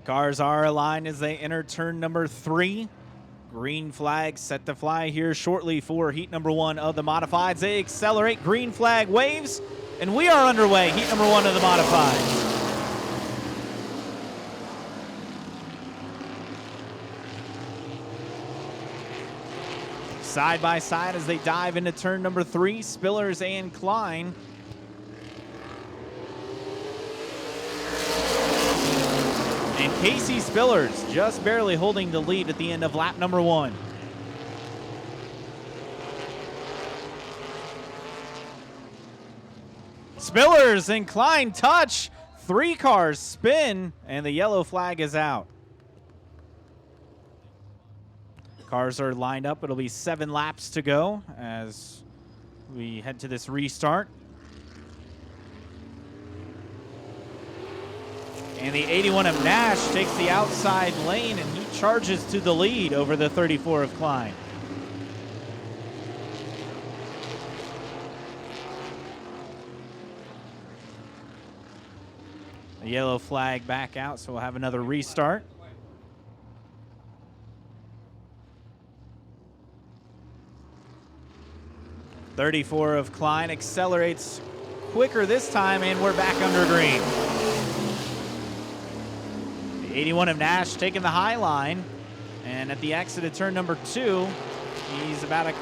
Cars are aligned as they enter turn number 3. Green flag set to fly here shortly for heat number 1 of the modifieds. They accelerate, green flag waves, and we are underway. Heat number 1 of the modifieds. Side by side as they dive into turn number 3, Spillers and Klein. And Casey Spillers just barely holding the lead at the end of lap number 1. Spillers and Klein touch. 3 cars spin, and the yellow flag is out. Cars are lined up. It'll be 7 laps to go as we head to this restart. And the 81 of Nash takes the outside lane, and he charges to the lead over the 34 of Klein. The yellow flag back out, so we'll have another restart. .34 of Klein accelerates quicker this time, and we're back under green. 81 of Nash taking the high line, and at the exit of turn number 2, he's about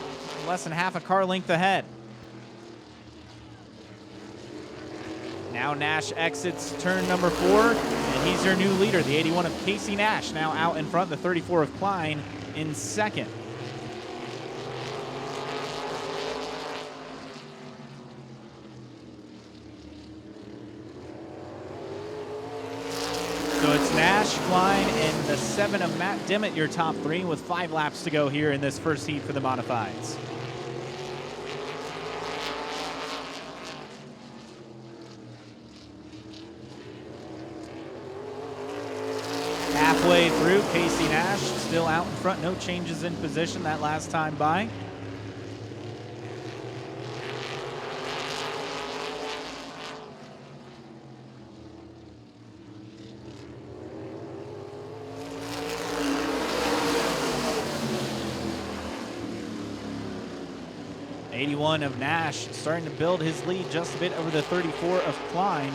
less than half a car length ahead. Now Nash exits turn number 4, and he's your new leader. The 81 of Casey Nash now out in front, the 34 of Klein in second. So it's Nash, Klein, and the 7 of Matt Dimmitt, your top 3, with 5 laps to go here in this first heat for the modifieds. Halfway through, Casey Nash still out in front, no changes in position that last time by. .81 of Nash starting to build his lead just a bit over the 34 of Klein.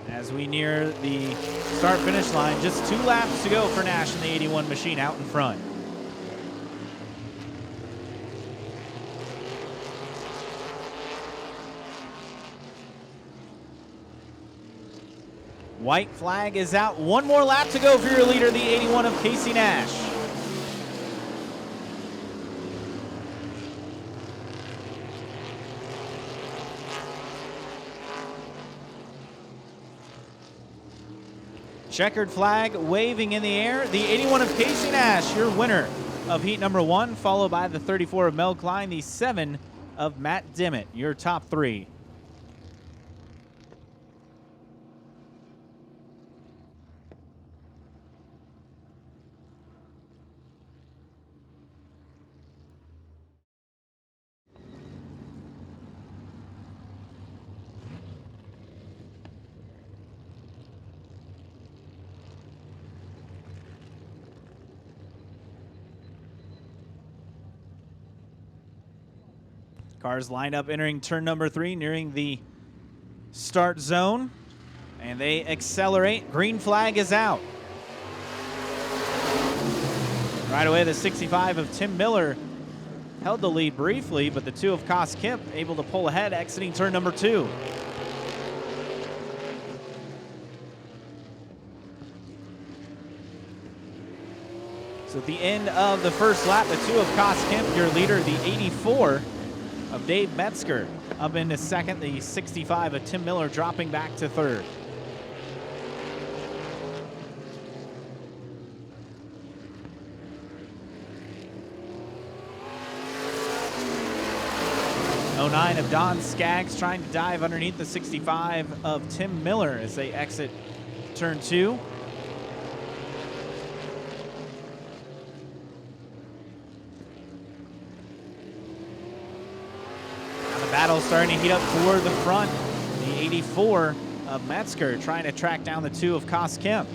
As we near the start-finish line, just 2 laps to go for Nash and the 81 machine out in front. White flag is out. 1 more lap to go for your leader, the 81 of Casey Nash. Checkered flag waving in the air. The 81 of Casey Nash, your winner of heat number 1, followed by the 34 of Mel Klein, the 7 of Matt Dimmitt, your top 3. Cars lined up entering turn number 3, nearing the start zone, and they accelerate. Green flag is out. Right away, the 65 of Tim Miller held the lead briefly, but the 2 of Kos Kip able to pull ahead, exiting turn number 2. So at the end of the first lap, the 2 of Kos Kip, your leader, the 84 of Dave Metzger, up into second. The 65 of Tim Miller dropping back to third. .09 of Don Skaggs trying to dive underneath the 65 of Tim Miller as they exit turn 2. Battle starting to heat up toward the front. The 84 of Metzger trying to track down the 2 of Kos Kim.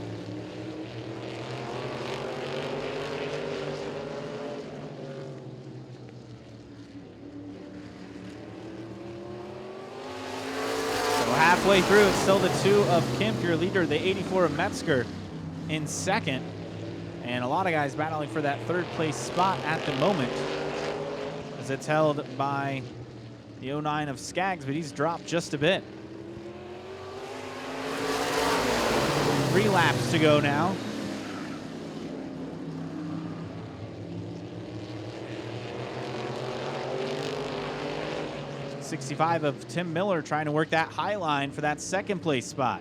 Halfway through, it's still the 2 of Kemp, your leader, the 84 of Metzger in second. And a lot of guys battling for that 3rd place spot at the moment, as it's held by the 09 of Skaggs, but he's dropped just a bit. 3 laps to go now. '65 of Tim Miller trying to work that high line for that 2nd place spot.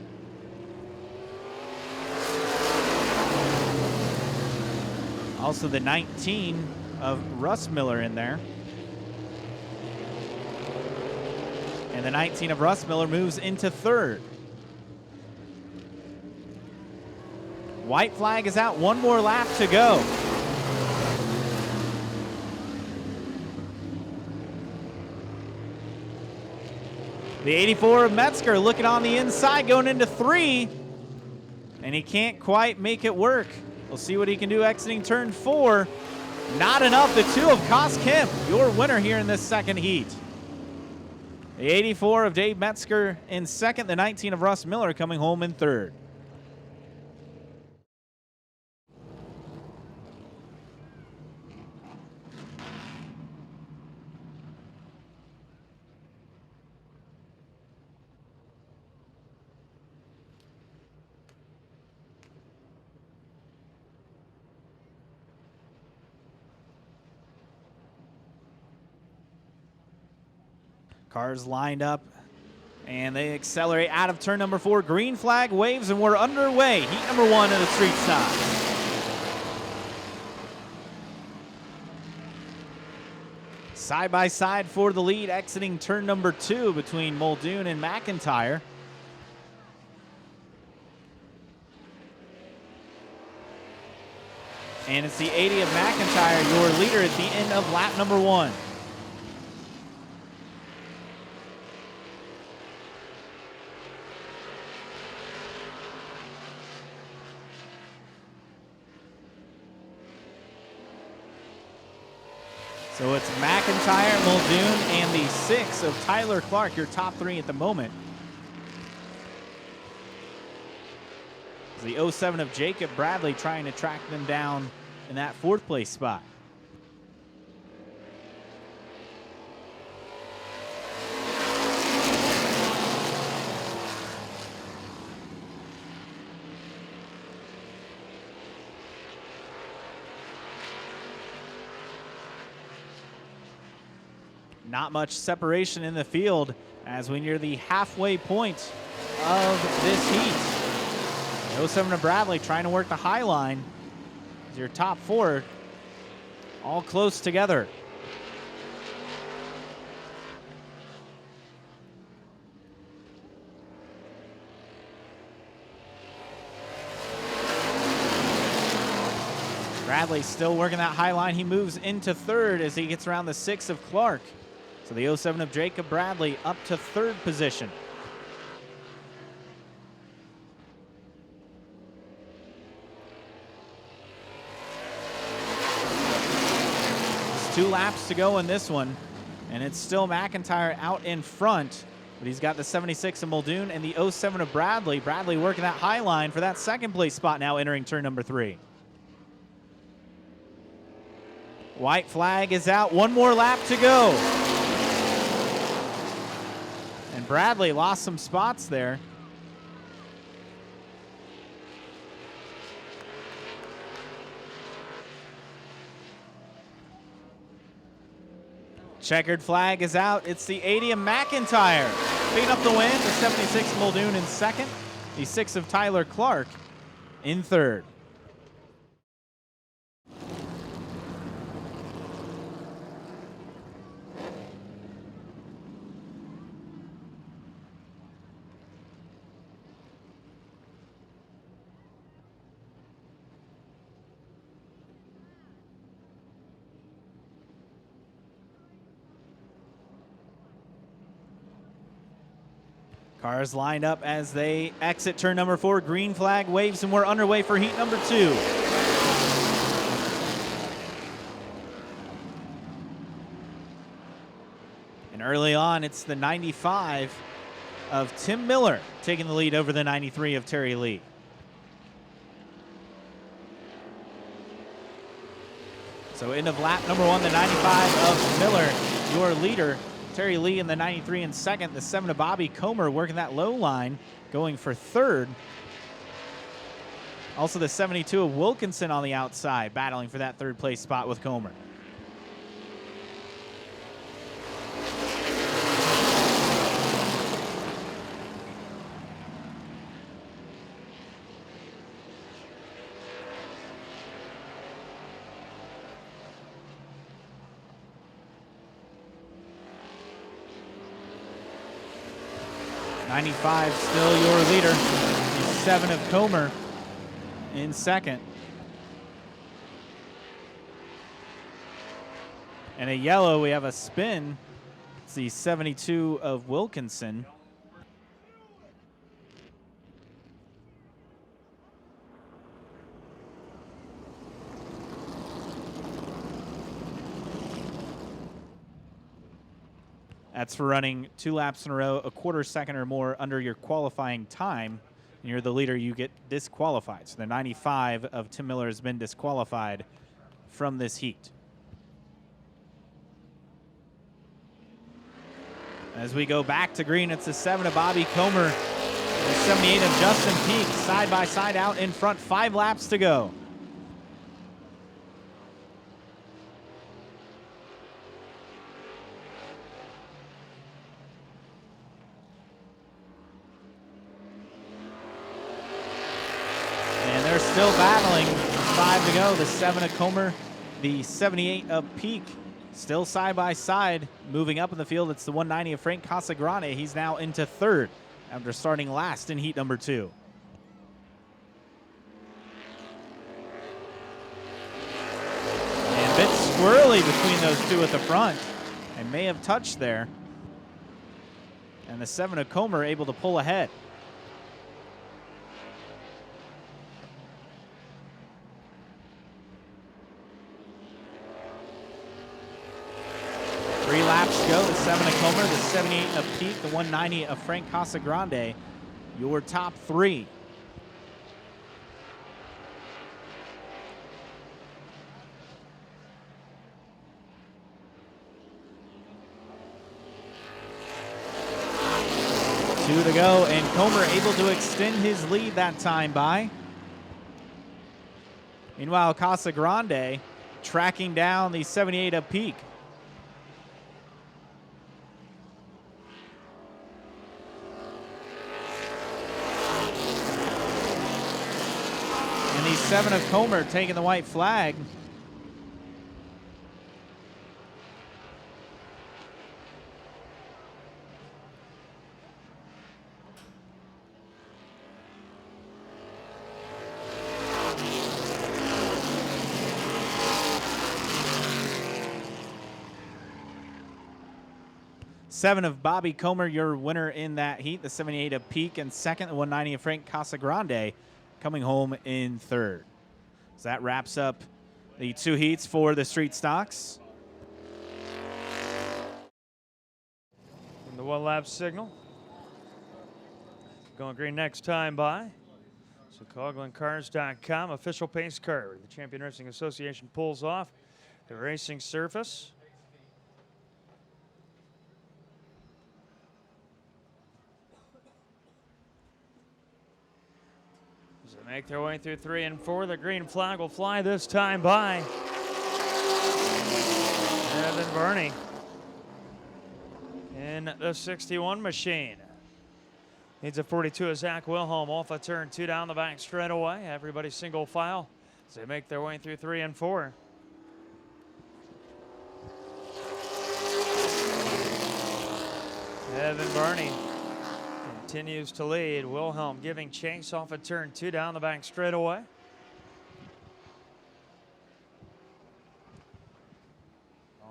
Also the 19 of Russ Miller in there. And the 19 of Russ Miller moves into 3rd. White flag is out, 1 more lap to go. The 84 of Metzger looking on the inside, going into 3, and he can't quite make it work. We'll see what he can do exiting turn 4. Not enough. The 2 of Kos Kim, your winner here in this 2nd heat. The 84 of Dave Metzger in 2nd, the 19 of Russ Miller coming home in 3rd. Cars lined up, and they accelerate out of turn number 4. Green flag waves, and we're underway. Heat number 1 of the street stop. Side by side for the lead, exiting turn number 2 between Muldoon and McIntyre. And it's the 80 of McIntyre, your leader at the end of lap number 1. So it's McIntyre, Muldoon, and the 6 of Tyler Clark, your top 3 at the moment. The 07 of Jacob Bradley trying to track them down in that 4th place spot. Not much separation in the field as we near the halfway point of this heat. 07 of Bradley trying to work the high line as your top 4 all close together. Bradley still working that high line. He moves into 3rd as he gets around the 6 of Clark. So the 07 of Jacob Bradley up to 3rd position. There's 2 laps to go in this one, and it's still McIntyre out in front, but he's got the 76 of Muldoon and the 07 of Bradley. Bradley working that high line for that 2nd place spot now entering turn number 3. White flag is out, 1 more lap to go. And Bradley lost some spots there. Checkered flag is out. It's the 80 of McIntyre picking up the win. The 76 Muldoon in 2nd. The 6 of Tyler Clark in 3rd. Cars lined up as they exit turn number 4. Green flag waves, and we're underway for heat number 2. And early on, it's the 95 of Tim Miller taking the lead over the 93 of Terry Lee. So end of lap number 1, the 95 of Miller, your leader. Terry Lee in the 93 in second. The 7 of Bobby Comer working that low line, going for third. Also the 72 of Wilkinson on the outside, battling for that third place spot with Comer. '95 still your leader. The 7 of Comer in second. And a yellow, we have a spin. It's the 72 of Wilkinson. That's for running 2 laps in a row, a quarter second or more under your qualifying time. And you're the leader, you get disqualified. So the 95 of Tim Miller has been disqualified from this heat. As we go back to green, it's the 7 of Bobby Comer, the 78 of Justin Peak, side by side out in front, 5 laps to go. They're still battling. 5 to go. The 7 of Comer, the 78 of Peak, still side by side. Moving up in the field, it's the 190 of Frank Casagrande. He's now into third after starting last in heat number 2. And a bit squirrely between those two at the front. They may have touched there. And the 7 of Comer able to pull ahead. Laps to go. The 7 of Comer, the 78 of Peak, the 190 of Frank Casagrande, your top 3. Two to go, and Comer able to extend his lead that time by. Meanwhile, Casagrande tracking down the 78 of Peak. And the 7 of Comer taking the white flag. Seven of Bobby Comer, your winner in that heat. The 78 of Peak in second. The 190 of Frank Casagrande coming home in third. So that wraps up the 2 heats for the street stocks. And the 1 lap signal. Going green next time by. So CoglinCars.com, official pace car. The Champion Racing Association pulls off the racing surface. Make their way through 3 and 4. The green flag will fly this time by Evan Burney in the 61 machine. Needs a 42 of Zach Wilhelm off of turn 2 down the back straight away. Everybody single file as they make their way through 3 and 4. Evan Burney continues to lead. Wilhelm giving chase off of turn 2 down the back straightaway.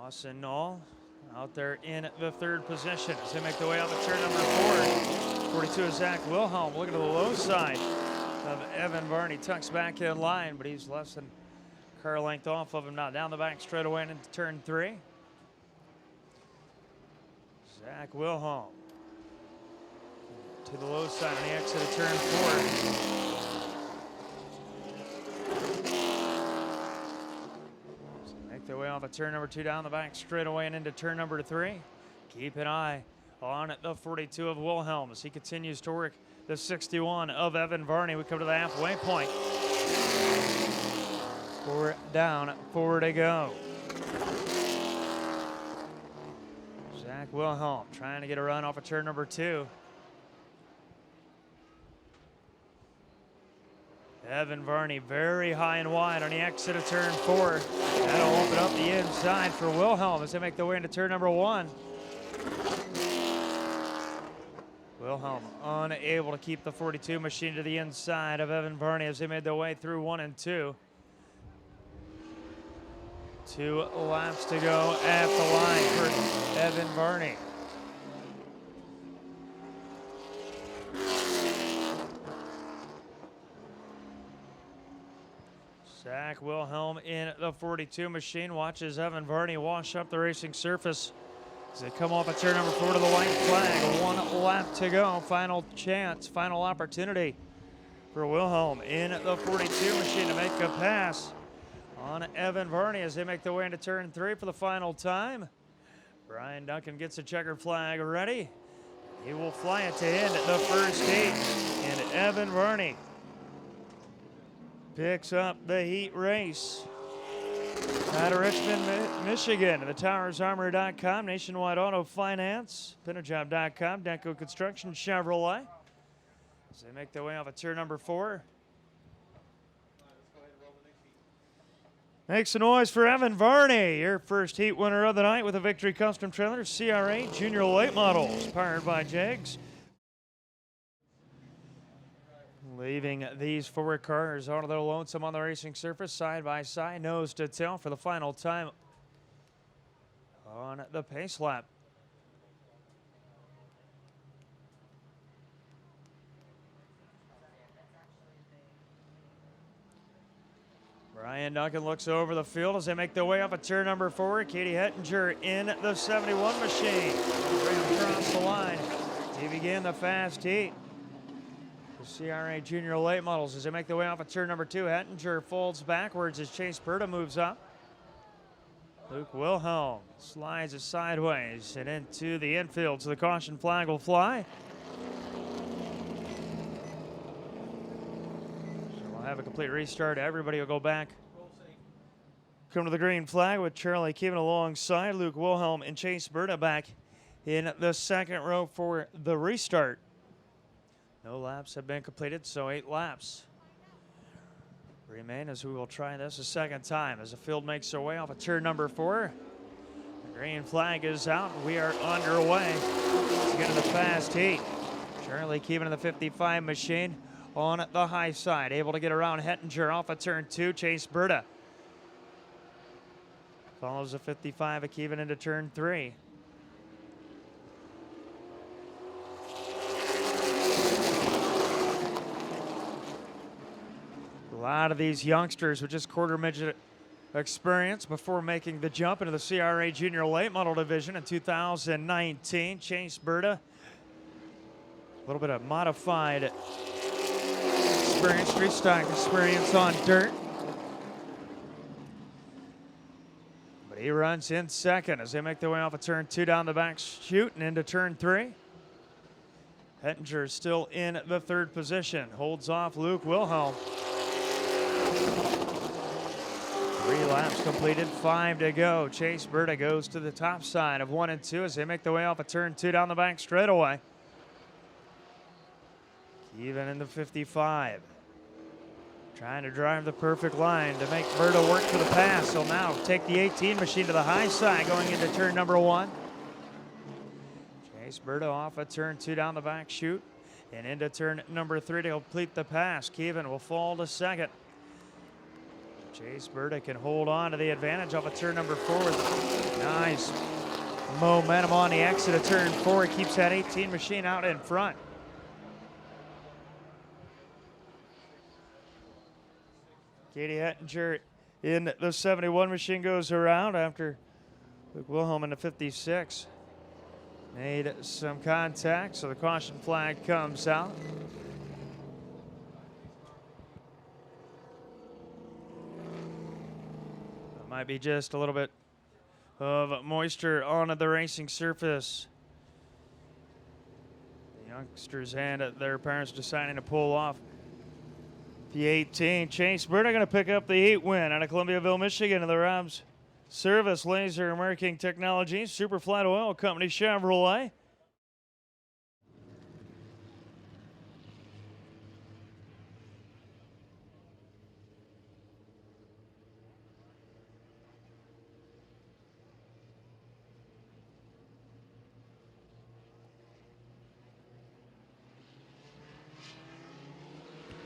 Austin Knoll out there in the third position as they make their way out of turn number 4. 42 is Zach Wilhelm looking to the low side of Evan Varney. Tucks back in line, but he's less than car length off of him now. Down the back straightaway and into turn 3. Zach Wilhelm to the low side on the exit of turn 4. Make their way off of turn number 2 down the back straightaway and into turn number 3. Keep an eye on the 42 of Wilhelm as he continues to work the 61 of Evan Varney. We come to the halfway point. 4 down, 4 to go. Zach Wilhelm trying to get a run off of turn number 2. Evan Varney very high and wide on the exit of turn 4. That'll open up the inside for Wilhelm as they make their way into turn number 1. Wilhelm unable to keep the 42 machine to the inside of Evan Varney as they made their way through 1 and 2. 2 laps to go at the line for Evan Varney. Zach Wilhelm in the 42 machine watches Evan Varney wash up the racing surface as they come off of turn number 4 to the white flag. 1 lap to go. Final chance, final opportunity for Wilhelm in the 42 machine to make a pass on Evan Varney as they make their way into turn 3 for the final time. Brian Duncan gets a checkered flag ready. He will fly it to end the first heat, and Evan Varney picks up the heat race out of Richmond, Michigan. The TowersArmor.com, Nationwide Auto Finance, Pinajob.com, Denko Construction Chevrolet. As they make their way off of turn number 4. Makes a noise for Evan Varney, your first heat winner of the night with a Victory Custom Trailer, CRA Junior Late Models, powered by JEGS. Leaving these 4 cars on their lonesome on the racing surface, side by side, nose to tail for the final time on the pace lap. Brian Duncan looks over the field as they make their way off of turn number 4. Katie Hettinger in the 71 machine. Ran across the line to begin the fast heat. The CRA Junior Late Models as they make their way off of turn number 2. Hettinger folds backwards as Chase Berta moves up. Luke Wilhelm slides it sideways and into the infield, so the caution flag will fly. So we'll have a complete restart. Everybody will go back. Come to the green flag with Charlie Keevan alongside Luke Wilhelm and Chase Berta back in the second row for the restart. No laps have been completed, so 8 laps remain as we will try this a second time as the field makes their way off of turn number 4. The green flag is out and we are underway to get to the fast heat. Charlie Keevan in the 55 machine on the high side, able to get around Hettinger off of turn 2. Chase Berta follows the 55 of Keevan into turn 3. A lot of these youngsters with just quarter midget experience before making the jump into the CRA Junior Late Model Division in 2019. Chase Berta, a little bit of modified experience, street stock experience on dirt. But he runs in second as they make their way off of turn 2 down the back chute and into turn 3. Hettinger still in the 3rd position, holds off Luke Wilhelm. 3 laps completed, 5 to go. Chase Berta goes to the top side of 1 and 2 as they make their way off of turn 2 down the back straightaway. Even in the 55. Trying to drive the perfect line to make Berta work for the pass. He'll now take the 18 machine to the high side going into turn number 1. Chase Berta off of turn 2 down the back chute and into turn number 3 to complete the pass. Keevan will fall to second. Chase Berta can hold on to the advantage off of turn number 4. Nice momentum on the exit of turn 4. Keeps that 18 machine out in front. Katie Hettinger in the 71 machine goes around after Luke Wilhelm in the 56. Made some contact, so the caution flag comes out. That might be just a little bit of moisture on the racing surface. The youngsters and their parents deciding to pull off the 18. Chase Berta going to pick up the 8 win out of Columbiaville, Michigan, in the Rob's Service Laser Marking Technologies, Superflat Oil Company, Chevrolet.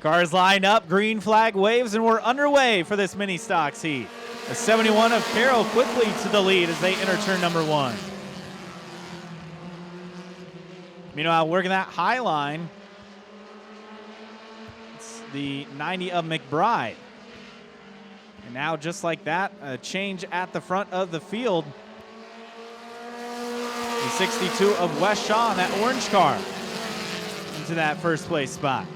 Cars line up, green flag waves, and we're underway for this mini stocks heat. The 71 of Carroll quickly to the lead as they enter turn number 1. Meanwhile, working that high line, it's the 90 of McBride. And now, just like that, a change at the front of the field. The 62 of Wes Shaw in that orange car into that first place spot.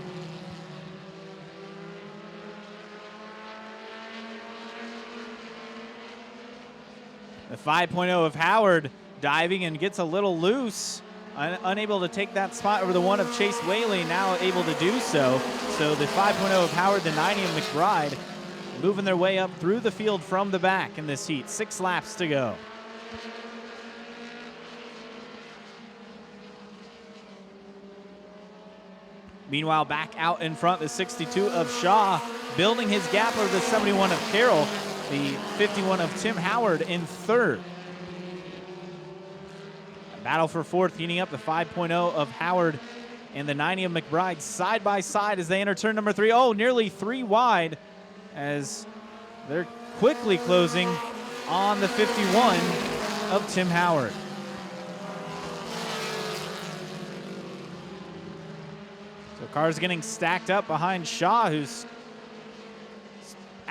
The 5.0 of Howard diving and gets a little loose, unable to take that spot over the 1 of Chase Whaley, now able to do so. So the 5.0 of Howard, the 90 of McBride, moving their way up through the field from the back in this heat. 6 laps to go. Meanwhile, back out in front, the 62 of Shaw, building his gap over the 71 of Carroll. The 51 of Tim Howard in third. Battle for fourth, heating up. The 5.0 of Howard and the 90 of McBride side by side as they enter turn number 3. Oh, nearly 3 wide as they're quickly closing on the 51 of Tim Howard. So cars getting stacked up behind Shaw, who's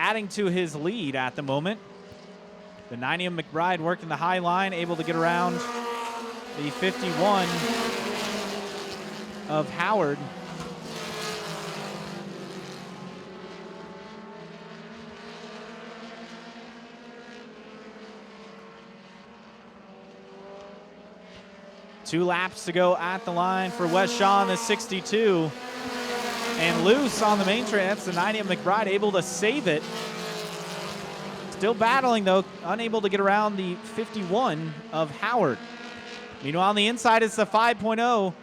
adding to his lead at the moment. The 90 of McBride working the high line, able to get around the 51 of Howard. Two laps to go at the line for Wes Shaw in the 62. And loose on the main train. That's the 90 of McBride, able to save it. Still battling, though, unable to get around the 51 of Howard. Meanwhile, on the inside, it's the 5.0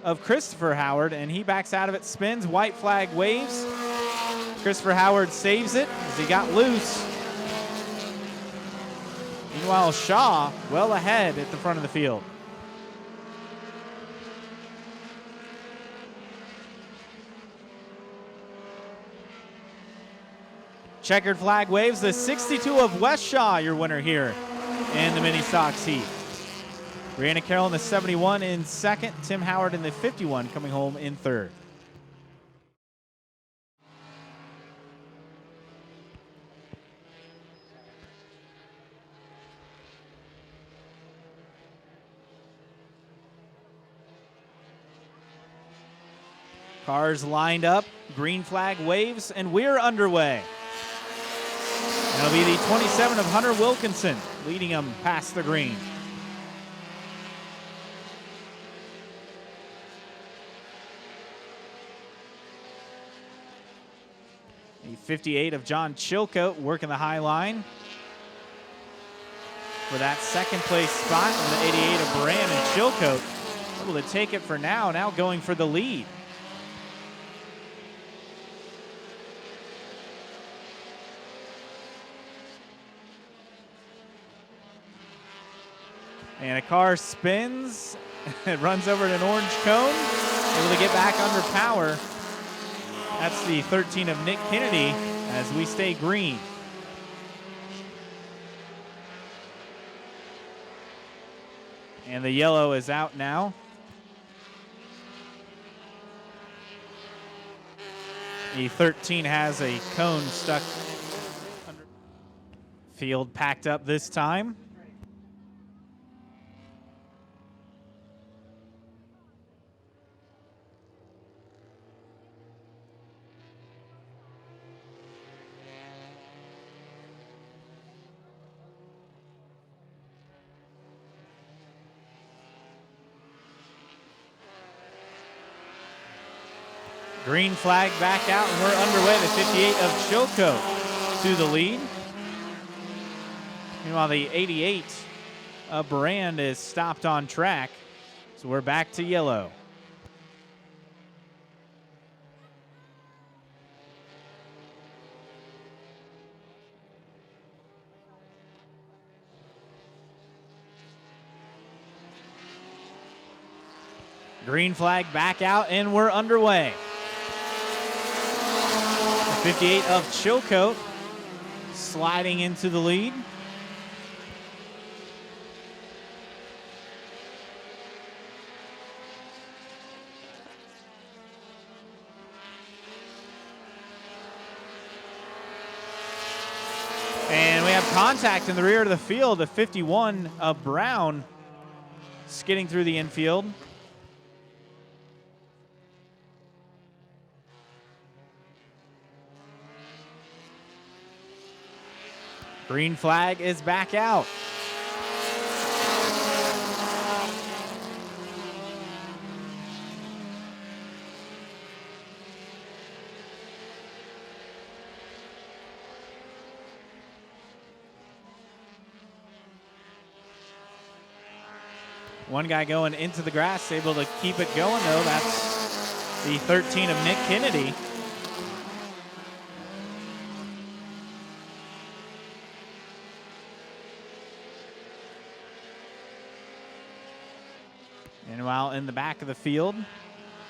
of Christopher Howard, and he backs out of it, spins, white flag waves. Christopher Howard saves it as he got loose. Meanwhile, Shaw well ahead at the front of the field. Checkered flag waves, the 62 of Wes Shaw, your winner here in the mini stocks heat. Brianna Carroll in the 71 in second, Tim Howard in the 51 coming home in third. Cars lined up, green flag waves, and we're underway. It'll be the 27 of Hunter Wilkinson leading him past the green. The 58 of John Chilcote working the high line for that second place spot. And the 88 of Brandon Chilcote able to take it for now going for the lead. And a car spins, it runs over an orange cone, able to get back under power. That's the 13 of Nick Kennedy as we stay green. And the yellow is out now. The 13 has a cone stuck under. Field packed up this time. Green flag back out, and we're underway. The 58 of Chilcote to the lead. Meanwhile, the 88 of Brand is stopped on track, so we're back to yellow. Green flag back out, and we're underway. 58 of Chilcote sliding into the lead. And we have contact in the rear of the field. The 51 of Brown skidding through the infield. Green flag is back out. One guy going into the grass, able to keep it going though. That's the 13 of Nick Kennedy. And while in the back of the field,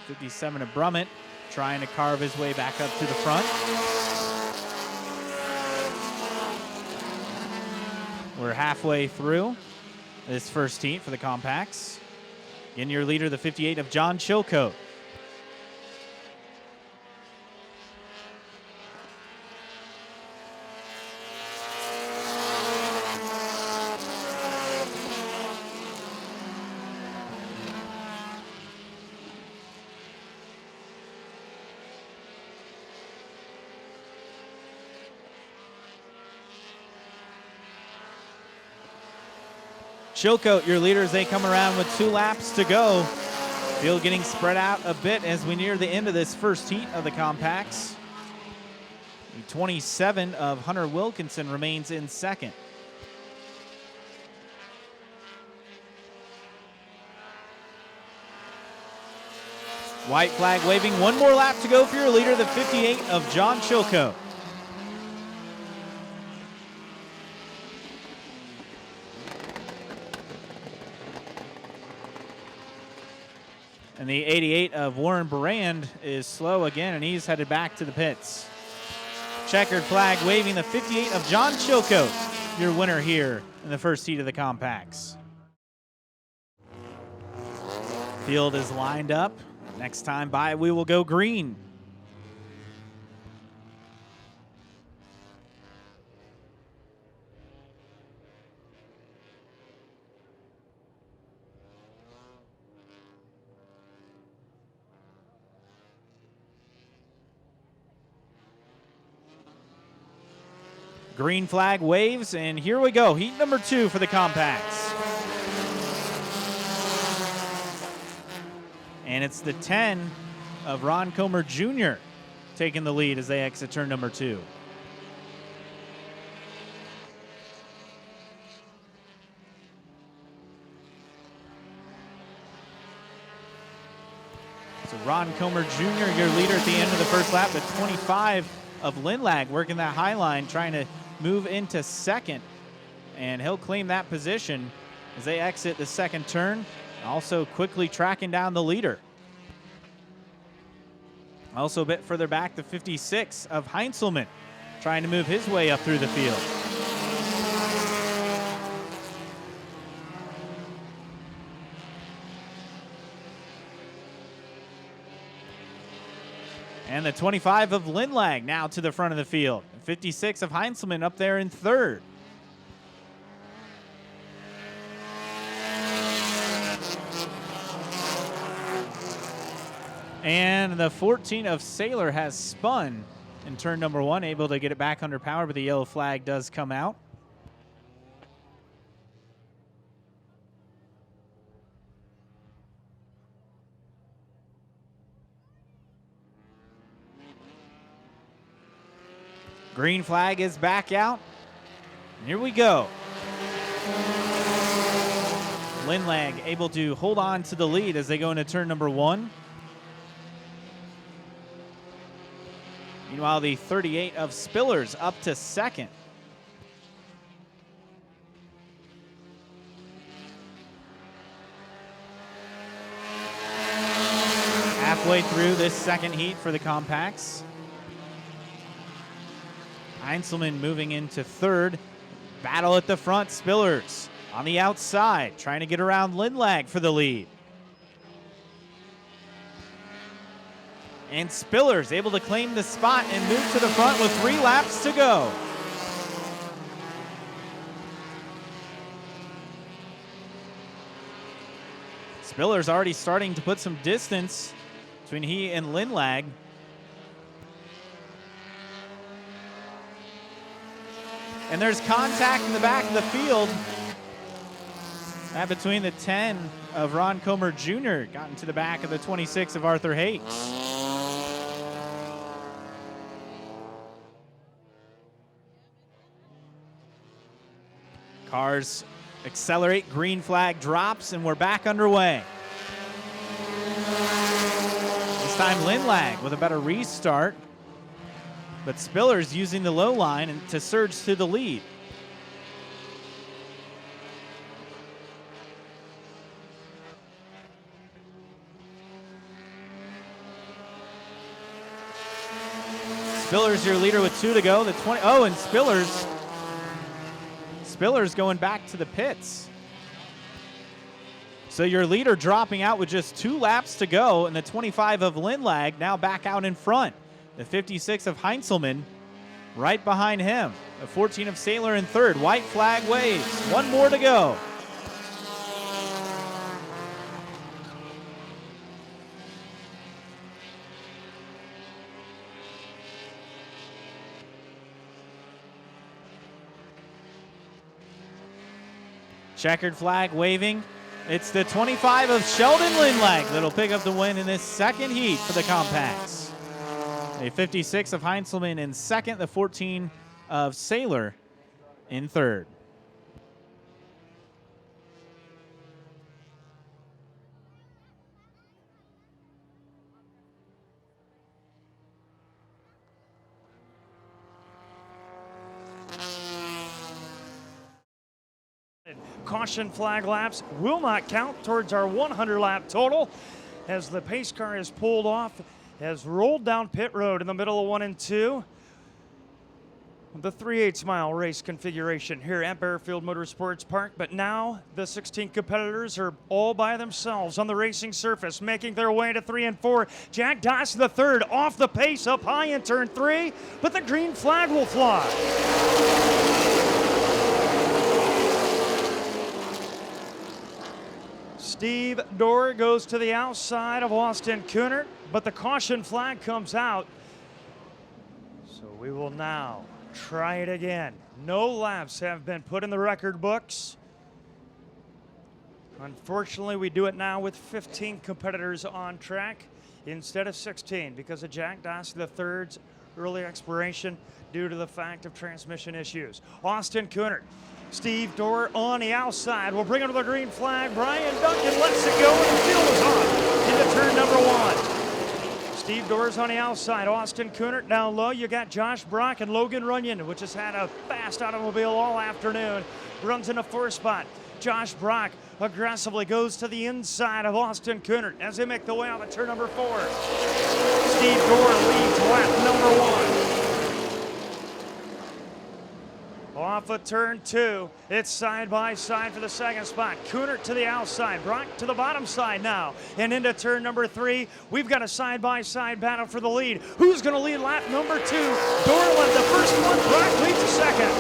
57 of Brummett trying to carve his way back up to the front. We're halfway through this first heat for the compacts. In your leader, the 58 of John Chilcote. Chilcote, your leader, as they come around with 2 laps to go. Field getting spread out a bit as we near the end of this first heat of the compacts. The 27 of Hunter Wilkinson remains in second. White flag waving. 1 more lap to go for your leader, the 58 of John Chilcote. And the 88 of Warren Brand is slow again, and he's headed back to the pits. Checkered flag waving, the 58 of John Chilcote, your winner here in the first heat of the compacts. Field is lined up. Next time by, we will go green. Green flag waves, and here we go. Heat number 2 for the compacts. And it's the 10 of Ron Comer Jr. taking the lead as they exit turn number 2. So Ron Comer Jr., your leader at the end of the first lap, the 25 of Lindlag working that high line, trying to move into second, and he'll claim that position as they exit the second turn, also quickly tracking down the leader. Also a bit further back, the 56 of Heinzelman trying to move his way up through the field. And the 25 of Lindlag now to the front of the field. 56 of Heinzelman up there in third. And the 14 of Sailor has spun in turn number 1, able to get it back under power, but the yellow flag does come out. Green flag is back out. And here we go. Lindlag able to hold on to the lead as they go into turn number 1. Meanwhile, the 38 of Spillers up to second. Halfway through this second heat for the compacts. Heinzelman moving into third. Battle at the front. Spillers on the outside, trying to get around Lindlag for the lead. And Spillers able to claim the spot and move to the front with 3 laps to go. Spillers already starting to put some distance between he and Lindlag. And there's contact in the back of the field. That between the 10 of Ron Comer Jr. got into the back of the 26 of Arthur Hayes. Cars accelerate, green flag drops, and we're back underway. This time Lindlag with a better restart, but Spillers using the low line and to surge to the lead. Spillers your leader with 2 to go. The 20. Oh, and Spillers going back to the pits. So your leader dropping out with just 2 laps to go, and the 25 of Lindlag now back out in front. The 56 of Heinzelman right behind him. The 14 of Sailor in third. White flag waves. 1 more to go. Checkered flag waving. It's the 25 of Sheldon Lindlag that'll pick up the win in this second heat for the compacts. The 56 of Heinzelman in second, the 14 of Sailor in third. Caution flag laps will not count towards our 100 lap total as the pace car is pulled off, has rolled down pit road in the middle of 1 and 2. The 3/8 mile race configuration here at Baerfield Motorsports Park, but now the 16 competitors are all by themselves on the racing surface, making their way to 3 and 4. Jack Doss the third off the pace up high in turn 3, but the green flag will fly. Steve Dorr goes to the outside of Austin Kunert, but the caution flag comes out. So we will now try it again. No laps have been put in the record books. Unfortunately, we do it now with 15 competitors on track instead of 16 because of Jack Doss III's early expiration due to the fact of transmission issues. Austin Kunert. Steve Dorr on the outside. We'll bring him to the green flag. Brian Duncan lets it go, and the field is on into turn number 1. Steve Dorr's on the outside. Austin Kunert down low. You got Josh Brock and Logan Runyon, which has had a fast automobile all afternoon. Runs in a 4 spot. Josh Brock aggressively goes to the inside of Austin Kunert as they make the way out of turn number 4. Steve Dorr leads lap number 1. Off of turn 2, it's side by side for the second spot. Kunert to the outside, Brock to the bottom side now. And into turn number 3, we've got a side by side battle for the lead. Who's going to lead lap number 2? Dorland, the first one, Brock leads the second.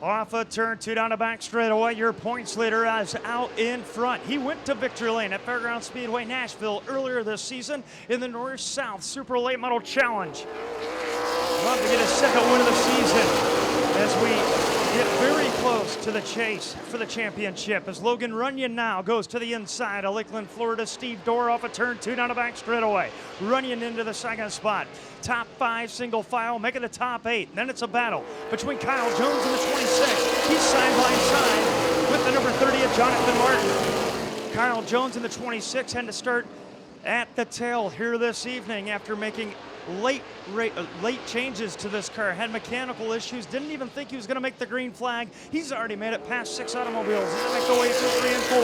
Off of turn 2 down the back straightaway, your points leader is out in front. He went to victory lane at Fairground Speedway Nashville earlier this season in the North-South Super Late Model Challenge. Love to get a second win of the season as we get very close to the chase for the championship. As Logan Runyon now goes to the inside of Lakeland, Florida. Steve Dorr off of turn 2 down the back straightaway. Runyon into the second spot. Top 5 single file, making the top 8. Then it's a battle between Kyle Jones and the 26. He's side by side with the number 30 of Jonathan Martin. Kyle Jones and the 26 had to start at the tail here this evening after making late changes to this car. Had mechanical issues, didn't even think he was going to make the green flag. He's already made it past 6 automobiles. He's going to make the way through 3 and 4.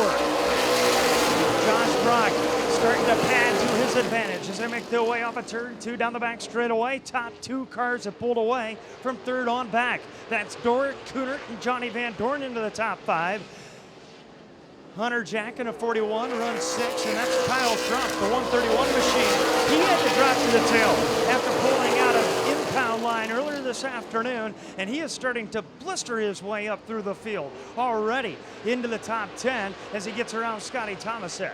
Josh Brock starting to pad to his advantage as they make their way off of turn 2 down the back straightaway. Top 2 cars have pulled away from third on back. That's Dorr, Kunert, and Johnny Van Dorn into the top 5. Hunter Jack in a 41, run 6, and that's Kyle Trump, the 131 machine. He had to drop to the tail after pulling out an impound line earlier this afternoon, and he is starting to blister his way up through the field already into the top 10 as he gets around Scotty Tomasek.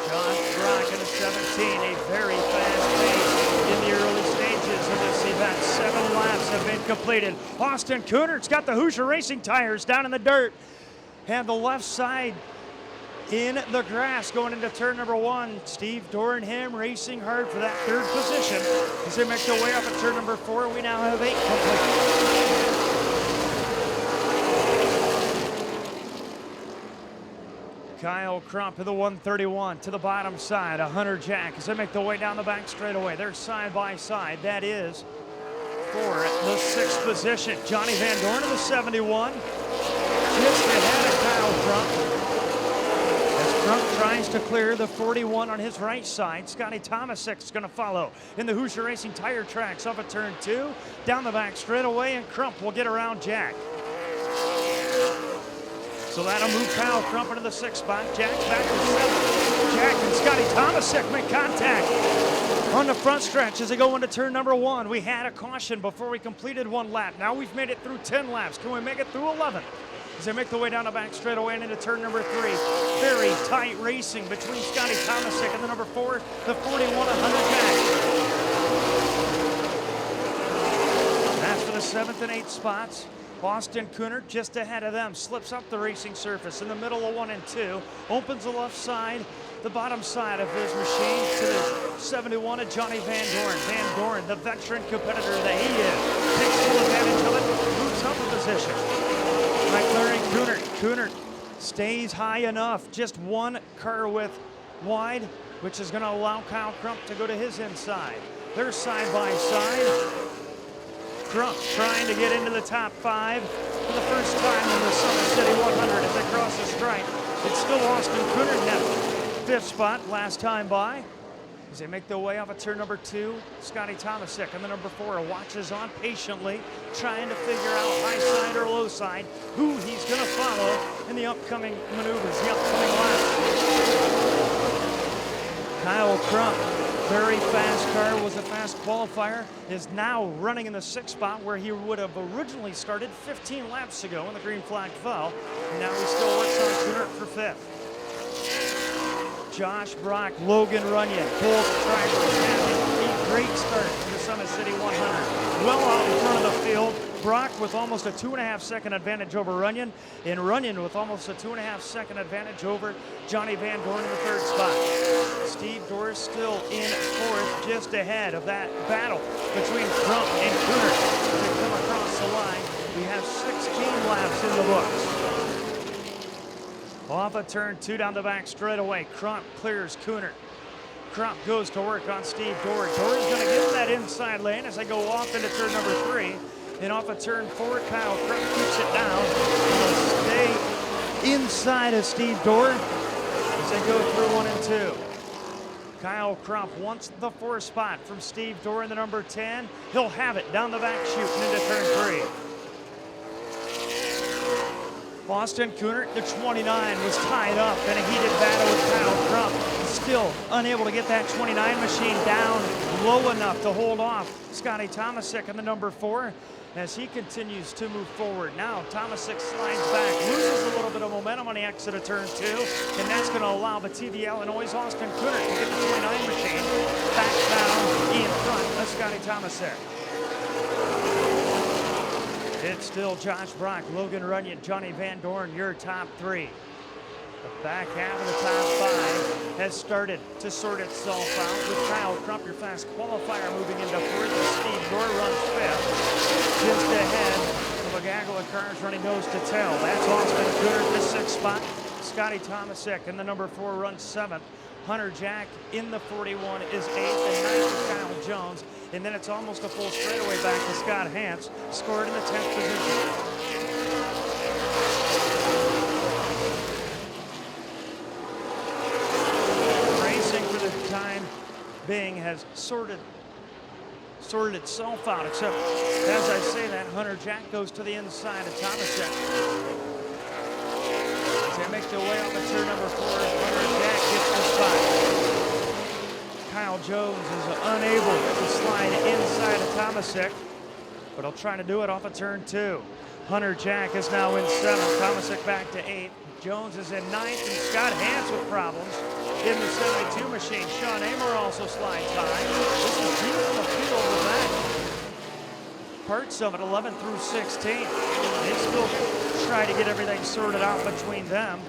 Josh Brock in a 17, a very fast pace in the early stages of this event. 7 laps have been completed. Austin Kunert's got the Hoosier Racing tires down in the dirt. And the left side in the grass going into turn number 1. Steve Dornham racing hard for that 3rd position. As they make their way up at turn number 4, we now have 8 complete. Kyle Crump in the 131 to the bottom side. A Hunter Jack as they make their way down the back straightaway. They're side by side. That is for the 6th position. Johnny Van Dorn in the 71. Just ahead of Kyle Crump. As Crump tries to clear the 41 on his right side. Scotty Tomasek is going to follow in the Hoosier Racing tire tracks up at turn 2. Down the back straightaway, and Crump will get around Jack. So that'll move Kyle Crump into the 6th spot. Jack back to 7th. Jack and Scotty Tomasek make contact on the front stretch as they go into turn number 1. We had a caution before we completed 1 lap. Now we've made it through 10 laps. Can we make it through 11? As they make their way down the back straightaway and into turn number 3. Very tight racing between Scotty Tomasek and the number 4, the 41, 100 Jack. That's for the 7th and 8th spots. Austin Kunert just ahead of them, slips up the racing surface in the middle of 1 and 2, opens the left side, the bottom side of his machine to the 71 of Johnny Van Dorn. Van Dorn, the veteran competitor that he is, takes full advantage of it, moves up a position. By clearing Kunert stays high enough, just 1 car width wide, which is going to allow Kyle Crump to go to his inside. They're side by side. Crump trying to get into the top 5 for the first time in the Summer City 100 as they cross the stripe. It's still Austin Kunert now. 5th spot last time by. As they make their way off of turn number 2, Scotty Tomasek and the number 4 watches on patiently, trying to figure out high side or low side, who he's going to follow in the upcoming maneuvers, the upcoming laps. Kyle Crump, very fast car, was a fast qualifier, is now running in the 6th spot where he would have originally started 15 laps ago when the green flag fell. And now he still works on Kunert for 5th. Josh Brock, Logan Runyon, both drivers having a great start to the Summit City 100. Well out in front of the field. Brock with almost a 2.5 second advantage over Runyon, and Runyon with almost a 2.5 second advantage over Johnny Van Dorn in the 3rd spot. Steve Dorr still in 4th, just ahead of that battle between Crump and Kunert. As they come across the line, we have 16 laps in the books. Off of turn 2 down the back straightaway, Crump clears Kunert. Crump goes to work on Steve Dorr. Dorr's going to get in that inside lane as they go off into turn number 3. And off of turn 4, Kyle Crump keeps it down. He'll stay inside of Steve Dorr as they go through 1 and 2. Kyle Crump wants the 4 spot from Steve Dorr in the number 10. He'll have it down the back chute and into turn 3. Boston Cooner, the 29, was tied up in a heated battle with Kyle Crump. Still unable to get that 29 machine down low enough to hold off Scotty Tomasic in the number 4 as he continues to move forward. Now Tomasic slides back, loses a little bit of momentum on the exit of turn 2, and that's going to allow the TV Illinois' Austin Cooner to get the 29 machine back down in front of Scotty Tomasic. It's still Josh Brock, Logan Runyon, Johnny Van Dorn, your top 3. The back half of the top 5 has started to sort itself out with Kyle Crump, your fast qualifier, moving into 4th. Steve Dorr runs 5th, just ahead of a gaggle of cars running nose to tail. That's Austin Cooner in the 6th spot. Scotty Tomasic in the number 4 runs 7th. Hunter Jack in the 41 is 8th, and 9th is Kyle Jones. And then it's almost a full straightaway back to Scott Hance, scored in the 10th position. Racing for the time being has sorted itself out, except as I say that, Hunter Jack goes to the inside of Tomasic. As they make their way off of turn number 4, Hunter Jack gets the spot. Kyle Jones is unable to slide inside of Tomasic, but he'll try to do it off of turn 2. Hunter Jack is now in 7th, Tomasic back to 8th. Jones is in 9th, and Scott Hance with problems in the 72 machine. Sean Amor also slides by. This is deep in the field with that. Parts of it, 11 through 16. They still try to get everything sorted out between them.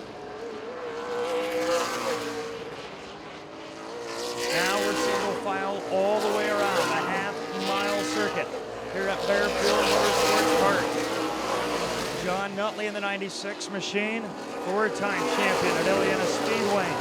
Now we're single file all the way around the half-mile circuit here at Baer Motorsports Park. John Nutley in the 96 machine, 4-time champion at Indiana Speedway,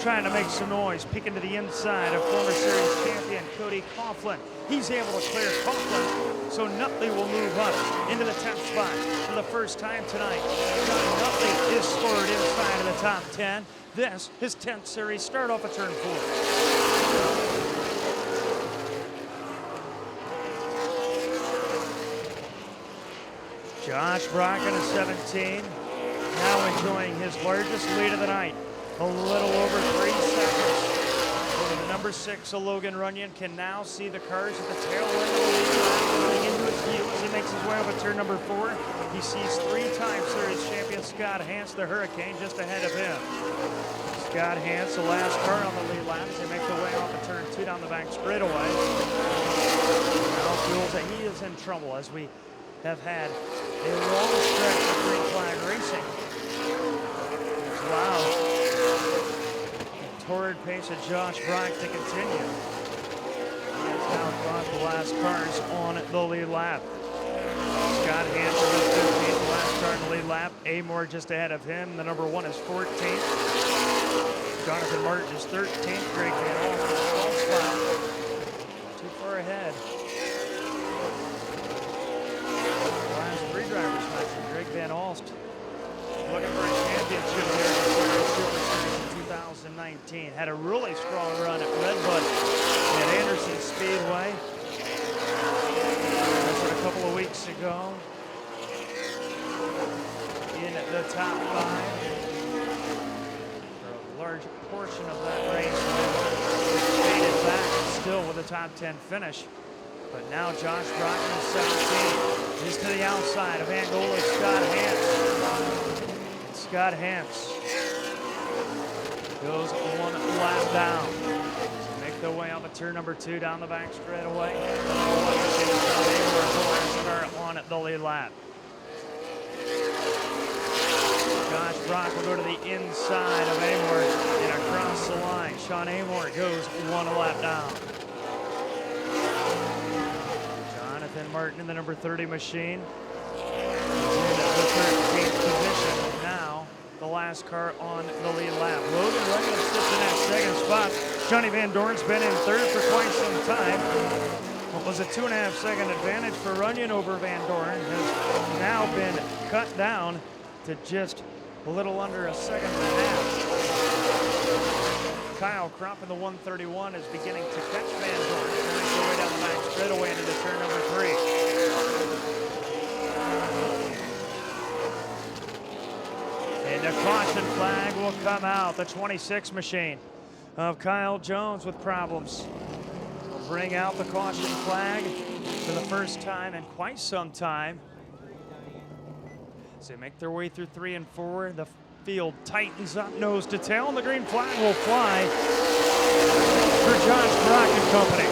trying to make some noise, peeking to the inside of former series champion Cody Coughlin. He's able to clear Coughlin, so Nutley will move up into the 10th spot for the first time tonight. John Nutley is scored inside of the top 10. This, his 10th series start off at turn 4. Josh Brock in a 17, now enjoying his largest lead of the night, a little over 3 seconds. Over the number 6, Logan Runyon can now see the cars at the tail end of the lead, coming into his view as he makes his way up at turn number 4. He sees 3-time series champion Scott Hance, the Hurricane, just ahead of him. Scott Hance, the last car on the lead lap, as they make their way off of turn 2 down the back straightaway. Now feels that he is in trouble as we have had a long stretch of green flag racing. Wow. The torrid pace of Josh Brock to continue. He has now caught the last cars on the lead lap. Scott Hansen is 15th, the last car in the lead lap. Amor just ahead of him. The number 1 is 14th. Jonathan Martin is 13th. Greg Van Alst is 12th spot. Too far ahead. Last 3 drivers mentioned. Greg Van Alst looking for a championship here in the Super Series in 2019. Had a really strong run at Redbud at Anderson Speedway. A couple of weeks ago in the top 5. For a large portion of that race, faded back still with a top 10 finish. But now Josh Brock in 17 is to the outside of Angola Scott Hance. And Scott Hance goes 1 lap down. Make their way up at turn number 2 down the back straightaway. On the lead lap. Josh Brock will go to the inside of Amor and across the line. Sean Amor goes 1 lap down. Jonathan Martin in the number 30 machine is in the 13th position. Now the last car on the lead lap. Logan Runyon sits in that 2nd spot. Johnny Van Dorn's been in 3rd for quite some time. What was a 2.5-second advantage for Runyon over Van Dorn has now been cut down to just a little under 1.5 seconds. Kyle Crump in the 131 is beginning to catch Van Dorn. Turns their way down the back straightaway into turn number 3. And the caution flag will come out. The 26 machine of Kyle Jones with problems will bring out the caution flag for the first time in quite some time. As they make their way through 3 and 4, the field tightens up nose to tail, and the green flag will fly for Josh Brock and company.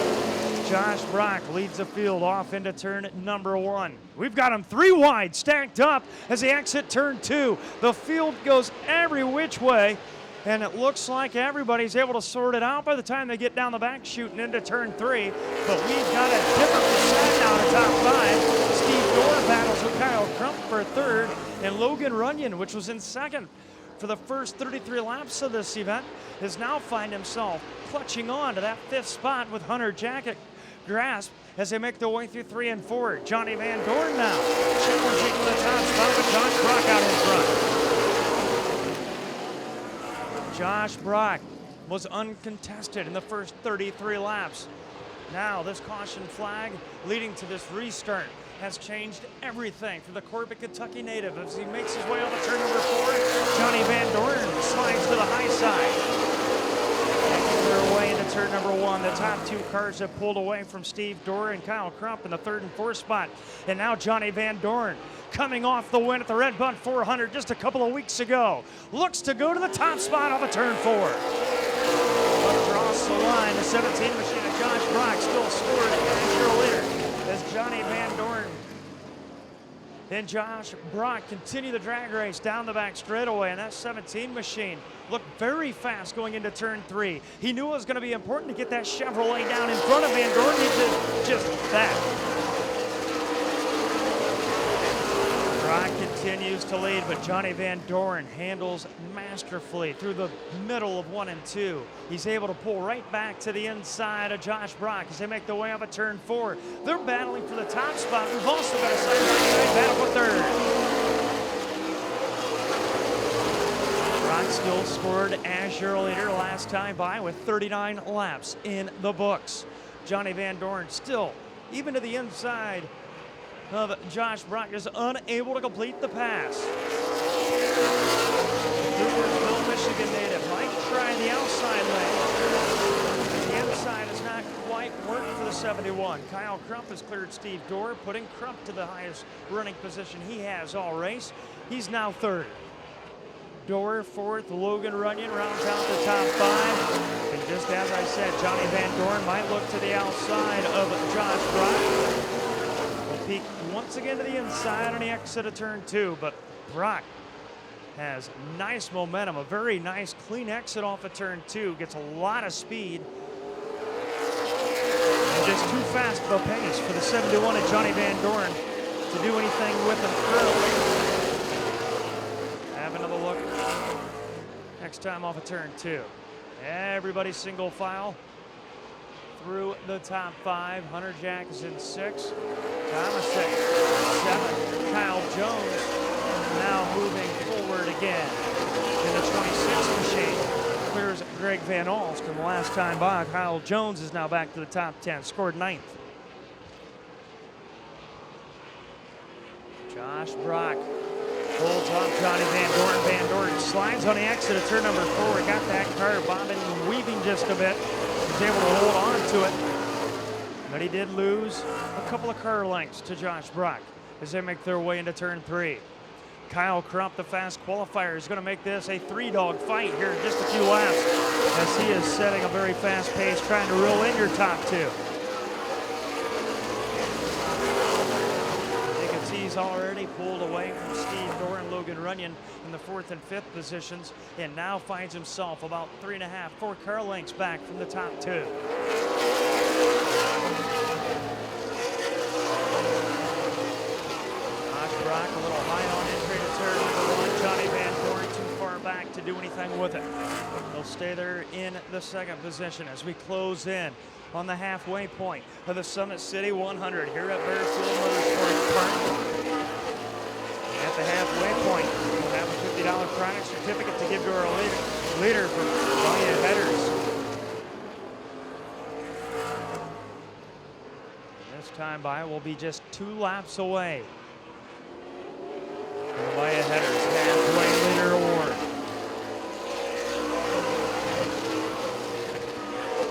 Josh Brock leads the field off into turn number 1. We've got him 3 wide, stacked up as they exit turn 2. The field goes every which way, and it looks like everybody's able to sort it out by the time they get down the back shooting into turn 3. But we've got a different set now to top 5. Steve Dorr battles with Kyle Crump for 3rd, and Logan Runyon, which was in 2nd for the first 33 laps of this event, has now find himself clutching on to that 5th spot with Hunter Jacket grasp as they make their way through 3 and 4. Johnny Van Dorn now challenging for the top spot with Josh Brock out in front. Josh Brock was uncontested in the first 33 laps. Now this caution flag leading to this restart has changed everything for the Corbett, Kentucky native as he makes his way over turn number 4. Johnny Van Dorn slides to the high side. Making their way into turn number 1. The top 2 cars have pulled away from Steve Dorr and Kyle Crump in the 3rd and 4th spot. And now Johnny Van Dorn, coming off the win at the Red Bud 400 just a couple of weeks ago, looks to go to the top spot off of turn 4. Across the line, the 17 machine of Josh Brock still scored a year later as Johnny Van Dorn and Josh Brock continue the drag race down the back straightaway, and that 17 machine looked very fast going into turn 3. He knew it was going to be important to get that Chevrolet down in front of Van Dorn. He did just that. Brock continues to lead, but Johnny Van Dorn handles masterfully through the middle of 1 and 2. He's able to pull right back to the inside of Josh Brock as they make their way up at turn 4. They're battling for the top spot. We've also got a side-by-side battle for 3rd. Brock still scored as your leader last time by with 39 laps in the books. Johnny Van Dorn still, even to the inside of Josh Brock, is unable to complete the pass. Coopersville, Michigan native might try the outside lane. The inside has not quite worked for the 71. Kyle Crump has cleared Steve Dorr, putting Crump to the highest running position he has all race. He's now 3rd. Dorr 4th, Logan Runyon rounds out the top 5. And just as I said, Johnny Van Dorn might look to the outside of Josh Brock. Peak once again to the inside on the exit of turn 2, but Brock has nice momentum, a very nice clean exit off of turn 2, gets a lot of speed. And just too fast of a pace for the 71 of Johnny Van Dorn to do anything with him through. Have another look next time off of turn 2. Everybody single file through the top 5. Hunter Jack is in 6. Thomasek 7. Kyle Jones now moving forward again. In the 26 machine clears Greg Van Alst from the last time by. Kyle Jones is now back to the top 10, scored 9th. Josh Brock holds off Johnny Van Dorn. Van Dorn slides on the exit of turn number 4. Got that car bobbing and weaving just a bit. Was able to hold on to it, but he did lose a couple of car lengths to Josh Brock as they make their way into turn 3. Kyle Crump, the fast qualifier, is going to make this a 3-dog fight here in just a few laps as he is setting a very fast pace, trying to reel in your top 2. You can see he's already pulled away from Steve Dorr and Logan Runyon in the 4th and 5th positions, and now finds himself about 3.5, 4 car lengths back from the top 2. Josh Brock a little high on entry to turn number 1. Johnny Van Dorn too far back to do anything with it. He'll stay there in the 2nd position as we close in on the halfway point of the Summit City 100 here at Baer Motorsports Park. At the halfway point, we'll have a $50 product certificate to give to our leader for buying headers time by will be just 2 laps away. By a headers, halfway leader award.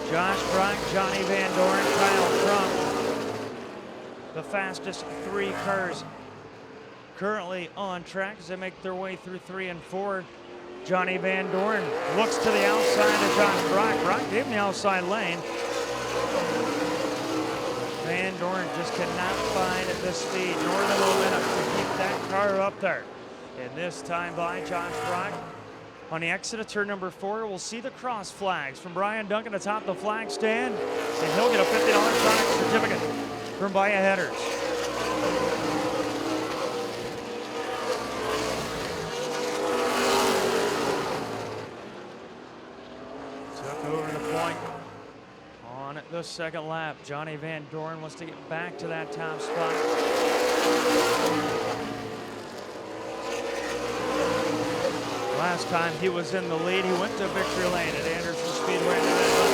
Josh Brock, Johnny Van Doren, Kyle Crump, the fastest 3 cars currently on track as they make their way through 3 and 4. Johnny Van Doren looks to the outside of Josh Brock. Brock gave him the outside lane. Van Doren just cannot find the speed nor the momentum to keep that car up there. And this time by Josh Brock. On the exit of turn number 4, we'll see the cross flags from Brian Duncan atop the flag stand. And he'll get a $50 product certificate from Baer Headers. Took over the point on the second lap. Johnny Van Doren wants to get back to that top spot. Last time he was in the lead, he went to victory lane at Anderson Speedway and then about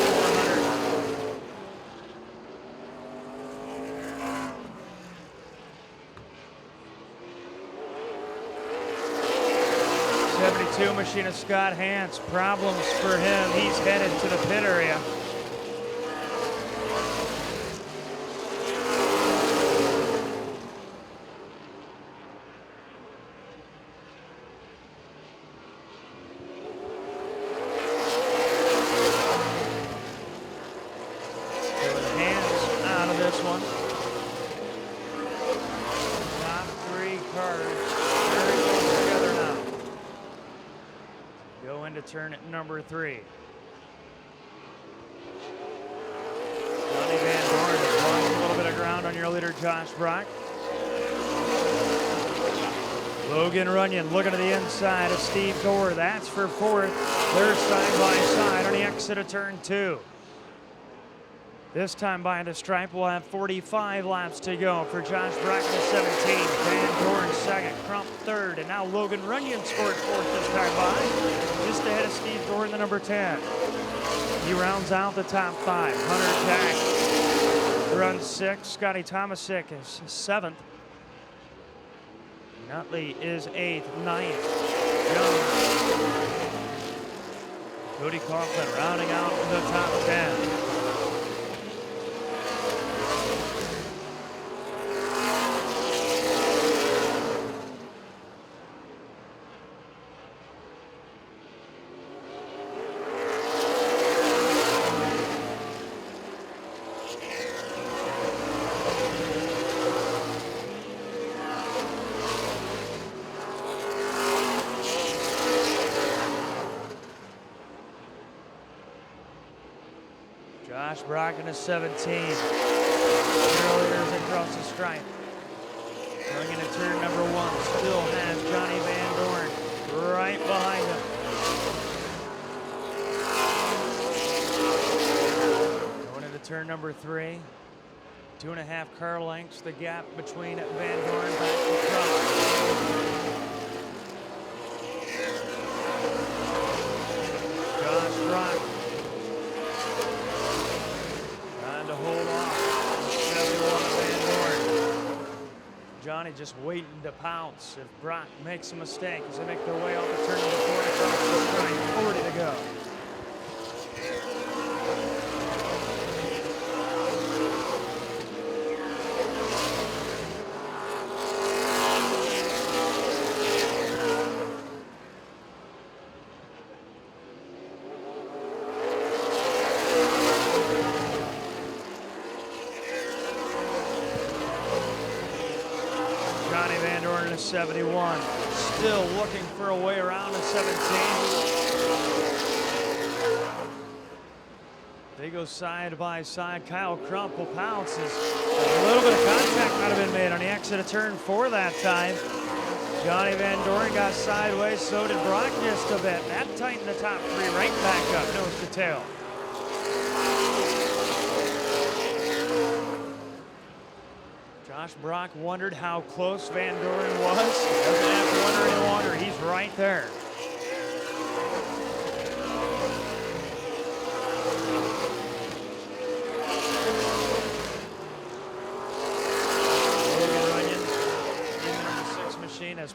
400. 72 machinist Scott Hance, problems for him. He's headed to the pit area. Turn at number 3. Johnny Van Doren has lost a little bit of ground on your leader, Josh Brock. Logan Runyon looking to the inside of Steve Gore. That's for 4th. They're side by side on the exit of turn 2. This time by the stripe, we'll have 45 laps to go for Josh Brock in 17, Van Doren 2nd, Crump 3rd, and now Logan Runyon scored 4th this time by, just ahead of Steve Gore in the number 10. He rounds out the top 5. Hunter Jack runs 6th, Scotty Tomasic is 7th. Nutley is 8th, 9th. Jones. Cody Coughlin rounding out the top 10. Josh Brock in a 17. Cheerleaders across the stripe. Going into turn number 1, still has Johnny Van Doren right behind him. Going into turn number 3. 2.5 car lengths, the gap between Van Doren back to Crump. Josh Brock trying to hold off 71 Van Doren. Johnny just waiting to pounce if Brock makes a mistake as they make their way off the turn number 4 across the stripe. 40 to go. Johnny Van Doren in a 71. Still looking for a way around a 17. They go side by side. Kyle Crump will pounce. A little bit of contact might have been made on the exit of turn 4 that time. Johnny Van Doren got sideways, so did Brock just a bit. That tightened the top 3 right back up, nose to tail. Josh Brock wondered how close Van Doren was. Doesn't have to wonder any longer. He's right there.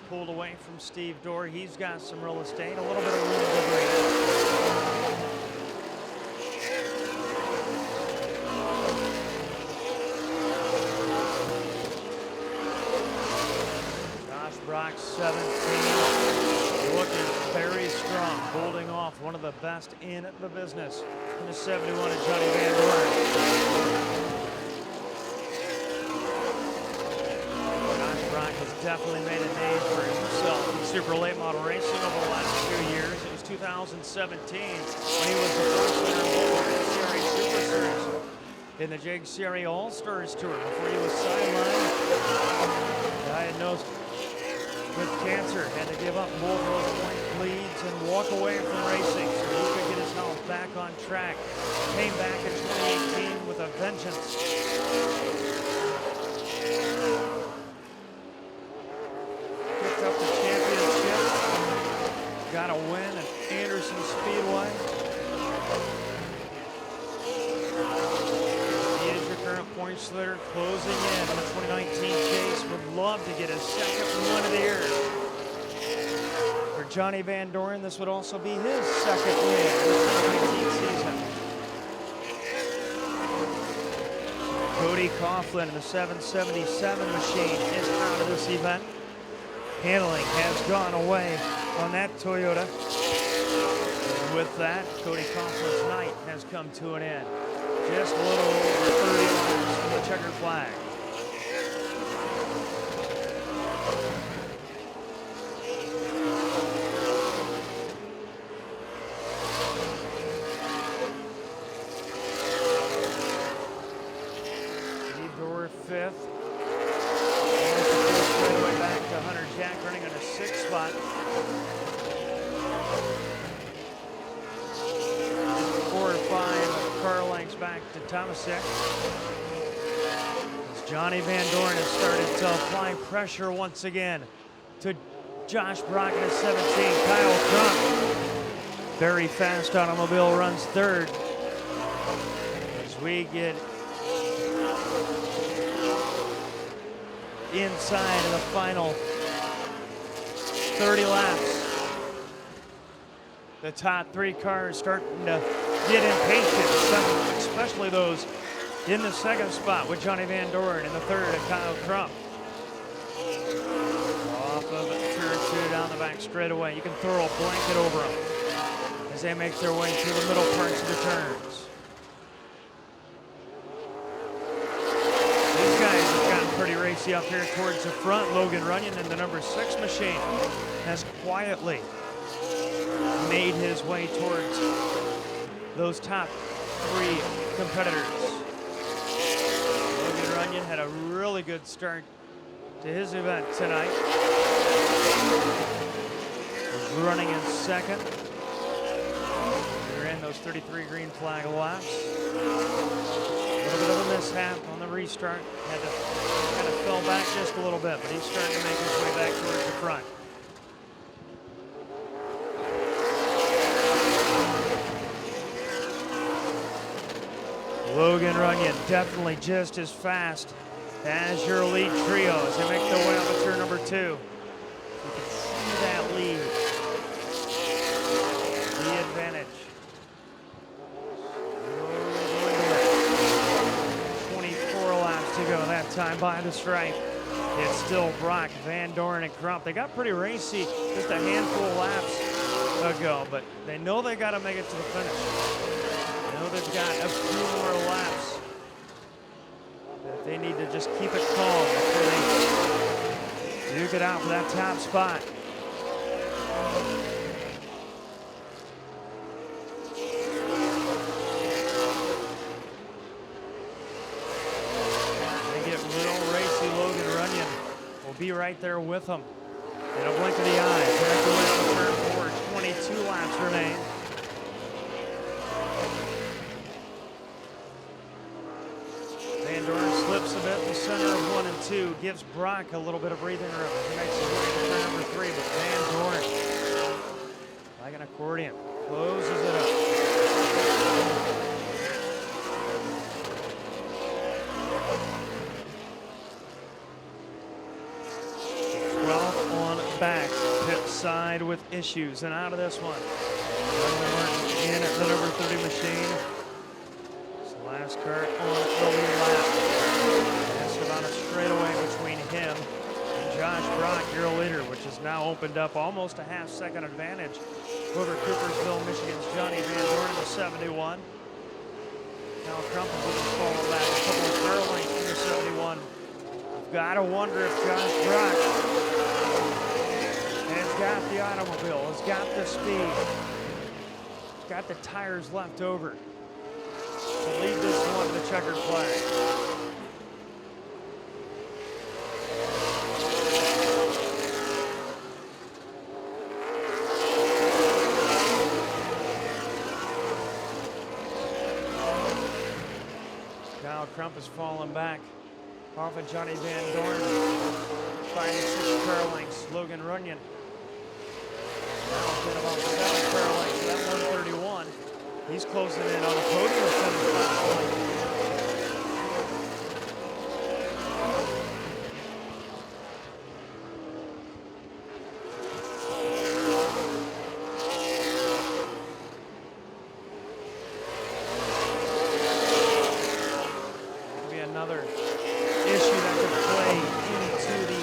pulled away from Steve Dorr. He's got some real estate, a little bit of room to breathe. Josh Brock, 17, looking very strong, holding off one of the best in the business. In the 71 of Johnny Van Doren. Has definitely made a name for himself in super late model racing over the last few years. It was 2017 when he was the first winner of the Series Super Series in the JEGS Series All-Stars Tour before he was sidelined, diagnosed with cancer, had to give up both of those point leads and walk away from racing so he could get his health back on track. Came back in 2018 with a vengeance. Got a win at Anderson Speedway. He is your current points leader, closing in on the 2019 chase. Would love to get his second win of the year. For Johnny Van Doren, this would also be his second win of the 2019 season. Cody Coughlin in the 777 machine is out of this event. Handling has gone away on that Toyota. And with that, Cody Coughlin's night has come to an end. Just a little over 30 laps from the checkered flag. Steve Dorr, 5th. Back to Hunter Jack running on a 6th spot. 4 or 5 car lengths back to Tomasek. As Johnny Van Doren has started to apply pressure once again to Josh Brock in 17. Kyle Crump, very fast automobile, runs 3rd. As we get inside of the final 30 laps. The top 3 cars starting to get impatient, especially those in the 2nd spot with Johnny Van Doren and the 3rd at Kyle Crump. Off of turn 2 down the back straightaway. You can throw a blanket over them as they make their way through the middle parts of the turns. These guys have gotten pretty racy up here towards the front. Logan Runyon in the number 6 machine has quietly made his way towards those top 3 competitors. Logan Runyon had a really good start to his event tonight. Was running in 2nd. We ran those 33 green flag laps. A little bit of a mishap on the restart. Had to kind of fell back just a little bit, but he's starting to make his way back towards the front. Logan Runyon definitely just as fast as your lead trio as they make their way up to turn number 2. You can see that lead. The advantage. 24 laps to go that time by the stripe. It's still Brock, Van Doren, and Crump. They got pretty racy just a handful of laps ago, but they know they got to make it to the finish. They know they've got a few more laps. That they need to just keep it calm before they duke it out for that top spot. They get real racy. Logan Runyon will be right there with them. In a blink of the eye, back away from turn 4, 22 laps remain. Van Doren slips a bit in the center of 1 and 2, gives Brock a little bit of breathing room. He makes his way to turn number 3, but Van Doren, like an accordion, closes it up. 12 on with issues, and out of this one. In at the number 30 machine. It's the last car on the lead lap. That's about a straightaway between him and Josh Brock, your leader, which has now opened up almost a half-second advantage over Coopersville, Michigan's Johnny Van Dorn in the 71. Now Crump is looking forward back a couple of car lengths in the 71. I've got to wonder if Josh Brock has got the automobile, has got the speed, has got the tires left over to lead this one to the checkered flag. Crump is falling back off of Johnny Van Dorn. 5 car lengths. Logan Runyon. Now within about 7 car lengths. That 131. He's closing in on a podium of 75 points. Another issue that could play into the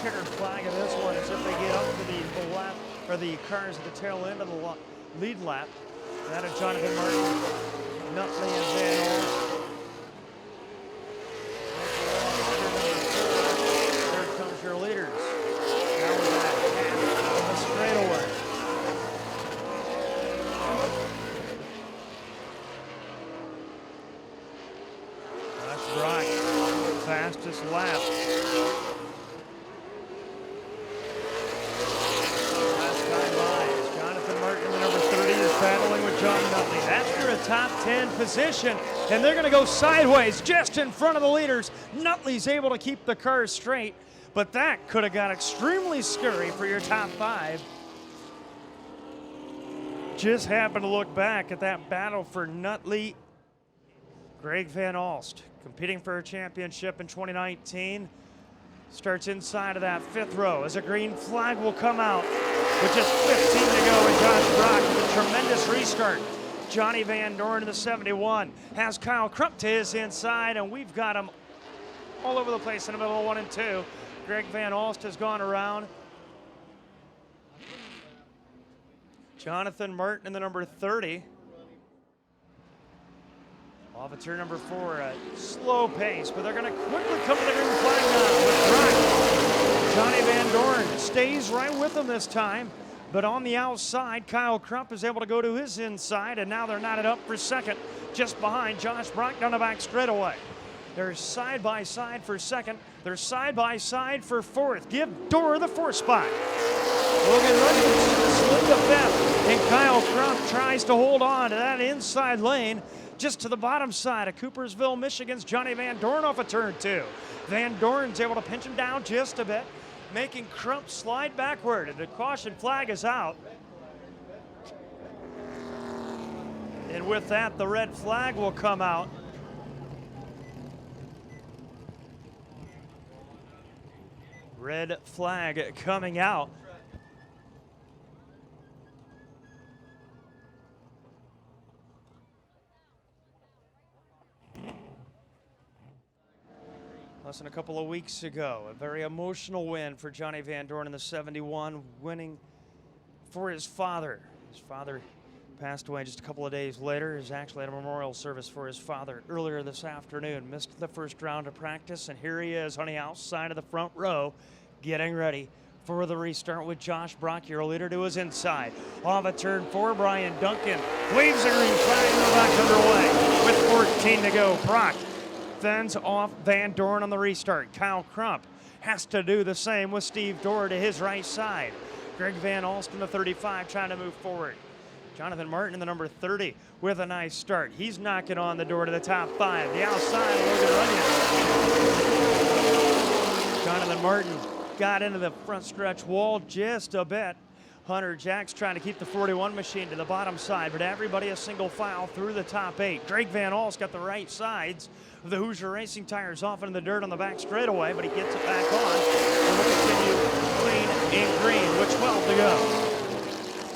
checkered flag of this one is if they get up to the lap, or the cars at the tail end of the lead lap. That of Jonathan Martin, Nutley, and Van Olst. There comes your leaders. Now we're at half of the straightaway. Brock, fastest lap. Last time by is Jonathan Martin, the number 30, is battling with John Nutley. That's for a top 10 position, and they're going to go sideways just in front of the leaders. Nutley's able to keep the car straight, but that could have got extremely scary for your top 5. Just happened to look back at that battle for Nutley. Greg Van Olst, competing for a championship in 2019, starts inside of that 5th row as a green flag will come out with just 15 to go, and Josh Brock with a tremendous restart. Johnny Van Dorn in the 71 has Kyle Crump to his inside, and we've got him all over the place in the middle of 1 and 2. Greg Van Olst has gone around. Jonathan Martin in the number 30. Off of turn number 4, a slow pace, but they're going to quickly come to the green flag now with Brock. Johnny Van Dorn stays right with them this time, but on the outside, Kyle Crump is able to go to his inside, and now they're knotted up for second, just behind Josh Brock down the back straightaway. They're side by side for second. They're side by side for 4th. Give Dorr the 4th spot. Logan Runyon slid to 5th, and Kyle Crump tries to hold on to that inside lane just to the bottom side of Coopersville, Michigan's Johnny Van Dorn off of turn 2. Van Dorn's able to pinch him down just a bit, making Crump slide backward, and the caution flag is out. And with that, the red flag will come out. Red flag coming out. Less than a couple of weeks ago, a very emotional win for Johnny Van Dorn in the 71, winning for his father. His father passed away just a couple of days later. He's actually at a memorial service for his father earlier this afternoon. Missed the first round of practice, and here he is on the outside of the front row, getting ready for the restart with Josh Brock, your leader, to his inside. Off of turn 4, Brian Duncan waves a green flag, and they're back underway with 14 to go. Brock fends off Van Dorn on the restart. Kyle Crump has to do the same with Steve Dorr to his right side. Greg Van Olst in the 35 trying to move forward. Jonathan Martin in the number 30 with a nice start. He's knocking on the door to the top 5. The outside, Logan Runyon. Jonathan Martin got into the front stretch wall just a bit. Hunter Jacks trying to keep the 41 machine to the bottom side, but everybody a single file through the top 8. Greg Van Olst got the right sides of the Hoosier Racing tires off into the dirt on the back straightaway, but he gets it back on. And we'll continue clean in green with 12 to go.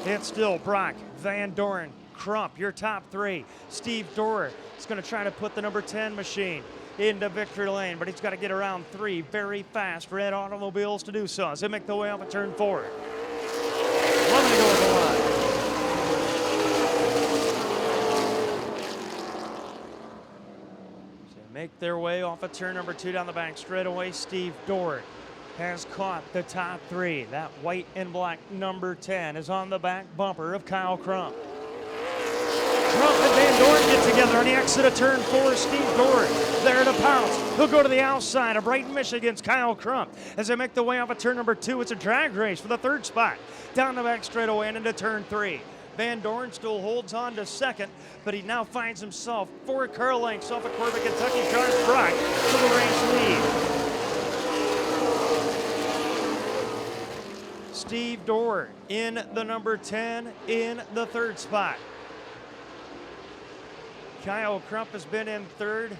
It's still Brock, Van Dorn, Crump, your top three. Steve Dorr is going to try to put the number 10 machine into victory lane, but he's got to get around three very fast red automobiles to do so as they make their way off of turn 4. 11 to go at the line. So they make their way off of turn number 2 down the back straightaway. Steve Dorr has caught the top three. That white and black number 10 is on the back bumper of Kyle Crump. Crump and Van Dorn get together on the exit of turn 4. Steve Dorr there to pounce. He'll go to the outside of Brighton, Michigan's Kyle Crump. As they make the way off of turn number 2, it's a drag race for the third spot. Down the back straightaway and into turn 3. Van Dorn still holds on to second, but he now finds himself 4 car lengths off of Corbett, Kentucky. Josh Brock to the race lead. Steve Dorr in the number 10 in the third spot. Kyle Crump has been in third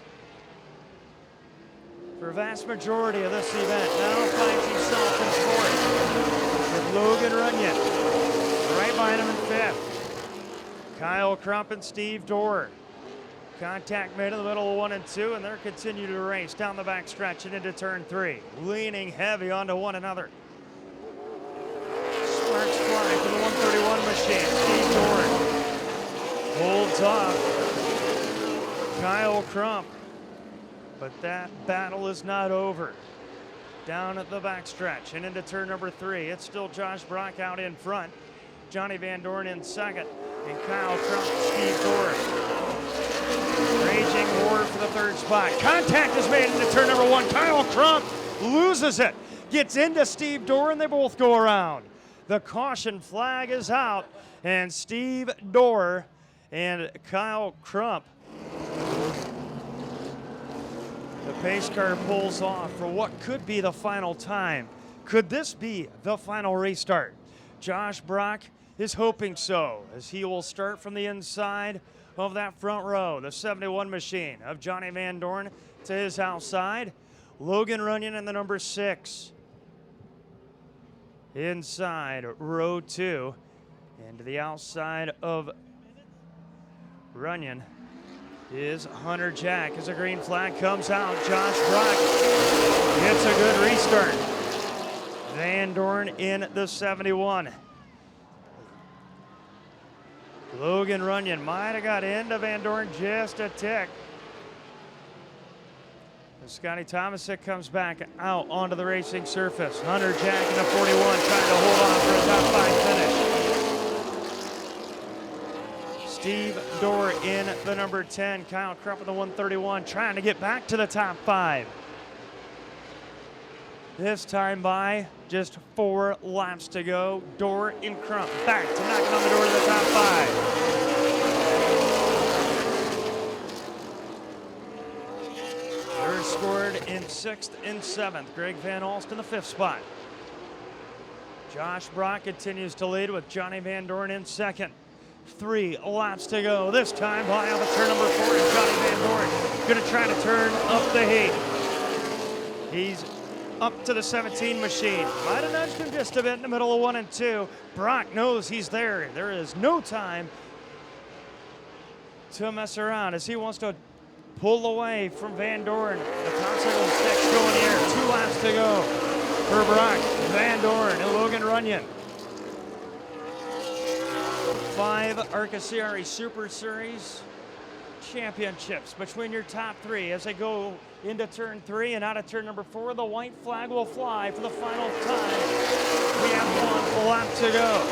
for a vast majority of this event. Now finds himself in fourth with Logan Runyon right behind him in fifth. Kyle Crump and Steve Dorr. Contact made in the middle of 1 and 2, and they're continuing to race down the back stretch and into turn 3, leaning heavy onto one another. Sparks flying for the 131 machine. Steve Dorr holds off Kyle Crump, but that battle is not over. Down at the backstretch and into turn number 3, it's still Josh Brock out in front, Johnny Van Dorn in second, and Kyle Crump, Steve Dorr. Raging war for the third spot. Contact is made into turn number 1. Kyle Crump loses it, gets into Steve Dorr, and they both go around. The caution flag is out, and Steve Dorr and Kyle Crump. The pace car pulls off for what could be the final time. Could this be the final restart? Josh Brock is hoping so, as he will start from the inside of that front row. The 71 machine of Johnny Van Dorn to his outside. Logan Runyon in the number 6. Inside row 2, and to the outside of Runyon is Hunter Jack as a green flag comes out. Josh Brock gets a good restart. Van Dorn in the 71. Logan Runyon might have got into Van Dorn just a tick. Scotty Thomasek comes back out onto the racing surface. Hunter Jack in the 41 trying to hold on for a top 5 finish. Steve Dorr in the number 10. Kyle Crump in the 131 trying to get back to the top 5. This time by just 4 laps to go. Dorr and Crump back to knocking on the door to the top 5. Scored in 6th and 7th. Greg Van Alst in the 5th spot. Josh Brock continues to lead with Johnny Van Dorn in 2nd. 3 laps to go. This time by on the turn number 4 is Johnny Van Dorn. Going to try to turn up the heat. He's up to the 17 machine. Might have nudged him just a bit in the middle of 1 and 2. Brock knows he's there. There is no time to mess around as he wants to pull away from Van Dorn. The popsicle stick going here. 2 laps to go for Brock, Van Dorn, and Logan Runyon. 5 ARCA CRE Super Series championships between your top 3 as they go into turn 3 and out of turn number 4. The white flag will fly for the final time. We have 1 lap to go.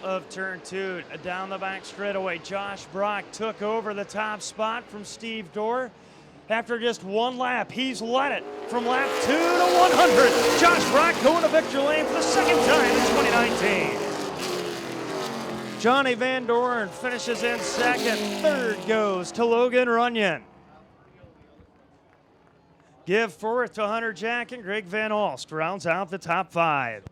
Of turn 2, down the back straightaway. Josh Brock took over the top spot from Steve Dorr. After just 1 lap, he's led it from lap 2 to 100. Josh Brock going to victory lane for the 2nd time in 2019. Johnny Van Dorn finishes in 2nd. 3rd goes to Logan Runyon. Give 4th to Hunter Jack, and Greg Van Alst rounds out the top 5.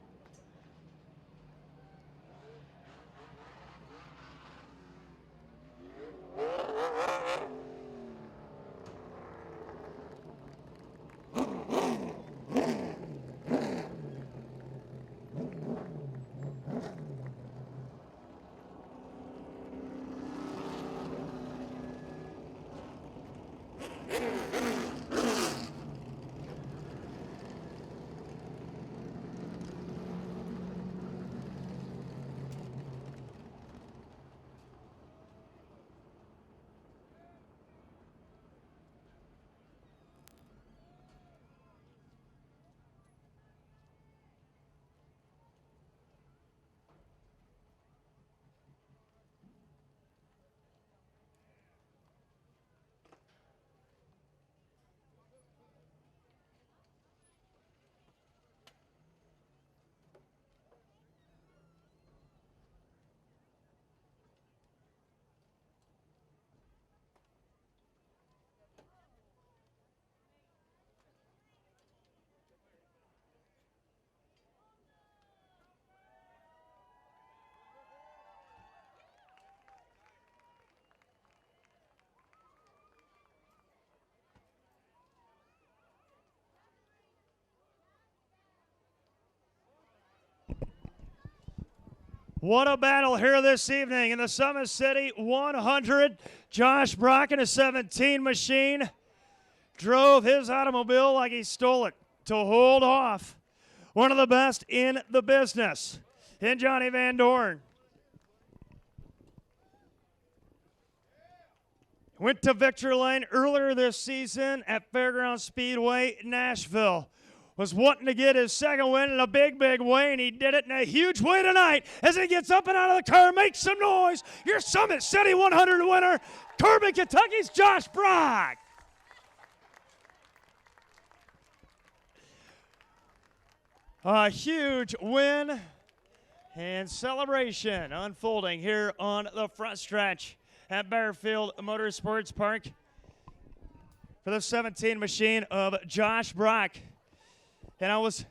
What a battle here this evening in the Summit City 100. Josh Brock in a 17 machine drove his automobile like he stole it to hold off one of the best in the business in Johnny Van Dorn. Went to victory lane earlier this season at Fairground Speedway, Nashville. Was wanting to get his second win in a big, big way, and he did it in a huge way tonight as he gets up and out of the car. Make some noise. Your Summit City 100 winner, Corbin, Kentucky's Josh Brock. A huge win and celebration unfolding here on the front stretch at Baer Motorsports Park for the 17 machine of Josh Brock. And I was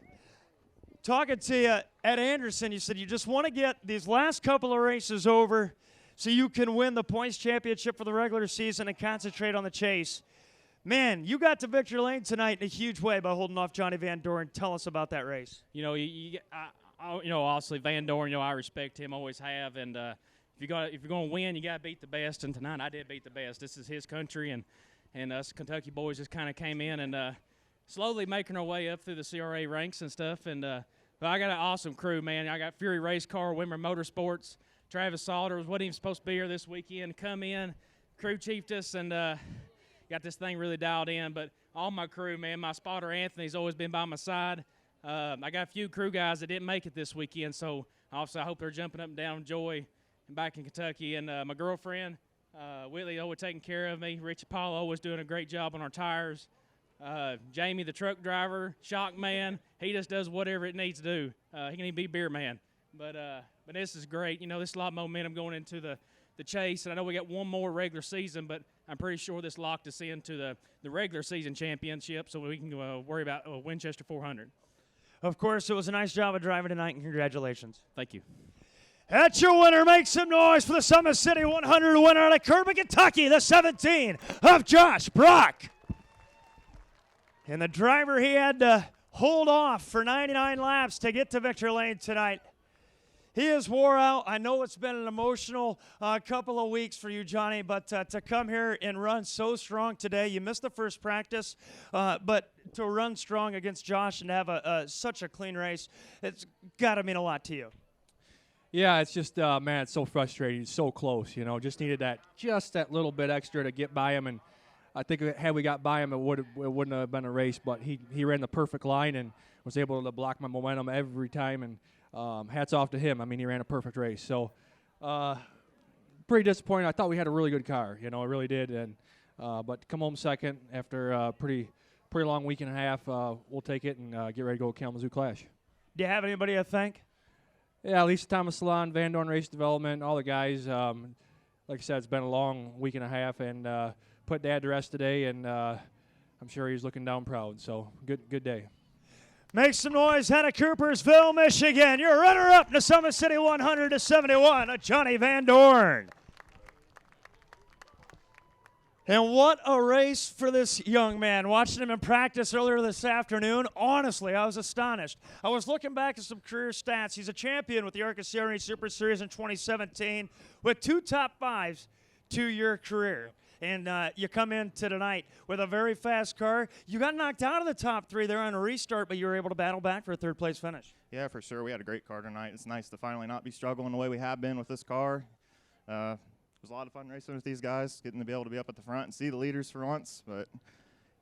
talking to you at Anderson. You said you just want to get these last couple of races over so you can win the points championship for the regular season and concentrate on the chase. Man, you got to victory lane tonight in a huge way by holding off Johnny Van Dorn. Tell us about that race. You know, obviously Van Dorn, I respect him, always have. And if you're going to win, you got to beat the best. And tonight I did beat the best. This is his country, and us Kentucky boys just kind of came in and slowly making our way up through the CRA ranks and stuff. And but I got an awesome crew, man. I got Fury Race Car, Wimmer Motorsports. Travis Salter wasn't even supposed to be here this weekend. Come in, crew chiefed us, and got this thing really dialed in. But all my crew, man, my spotter Anthony's always been by my side. I got a few crew guys that didn't make it this weekend, so obviously I hope they're jumping up and down with joy and back in Kentucky. And my girlfriend, Whitley, always taking care of me. Richie Paulo always doing a great job on our tires. Jamie, the truck driver, shock man, he just does whatever it needs to do. He can even be beer man. But this is great. You know, this is a lot of momentum going into the chase. And I know we got one more regular season, but I'm pretty sure this locked us into the regular season championship so we can worry about Winchester 400. Of course, it was a nice job of driving tonight, and congratulations. Thank you. That's your winner. Make some noise for the Summit City 100 winner out of Corbin, Kentucky, the 17 of Josh Brock. And the driver he had to hold off for 99 laps to get to victory lane tonight. He is wore out. I know it's been an emotional couple of weeks for you, Johnny, but to come here and run so strong today, you missed the first practice, but to run strong against Josh and have such a clean race, it's got to mean a lot to you. Yeah, it's just, man, it's so frustrating. It's so close, you know. Just needed that little bit extra to get by him, and I think had we got by him, it wouldn't have been a race, but he ran the perfect line and was able to block my momentum every time, and hats off to him. I mean, he ran a perfect race. So pretty disappointed. I thought we had a really good car, you know, I really did. And but to come home second after a pretty long week and a half, we'll take it and get ready to go to Kalamazoo Clash. Do you have anybody to thank? Yeah, Lisa Thomas Salon, Van Dorn Race Development, all the guys. Like I said, it's been a long week and a half, and put Dad to rest today, and I'm sure he's looking down proud. So good day. Make some noise out of Coopersville, Michigan. Your runner-up in the Summit City 100-71, Johnny Van Dorn. And what a race for this young man. Watching him in practice earlier this afternoon, honestly, I was astonished. I was looking back at some career stats. He's a champion with the ARCA Super Series in 2017 with 2 top 5s to your career. and you come into tonight with a very fast car. You got knocked out of the top 3 there on a restart, but you were able to battle back for a 3rd place finish. Yeah, for sure. We had a great car tonight. It's nice to finally not be struggling the way we have been with this car. It was a lot of fun racing with these guys, getting to be able to be up at the front and see the leaders for once, but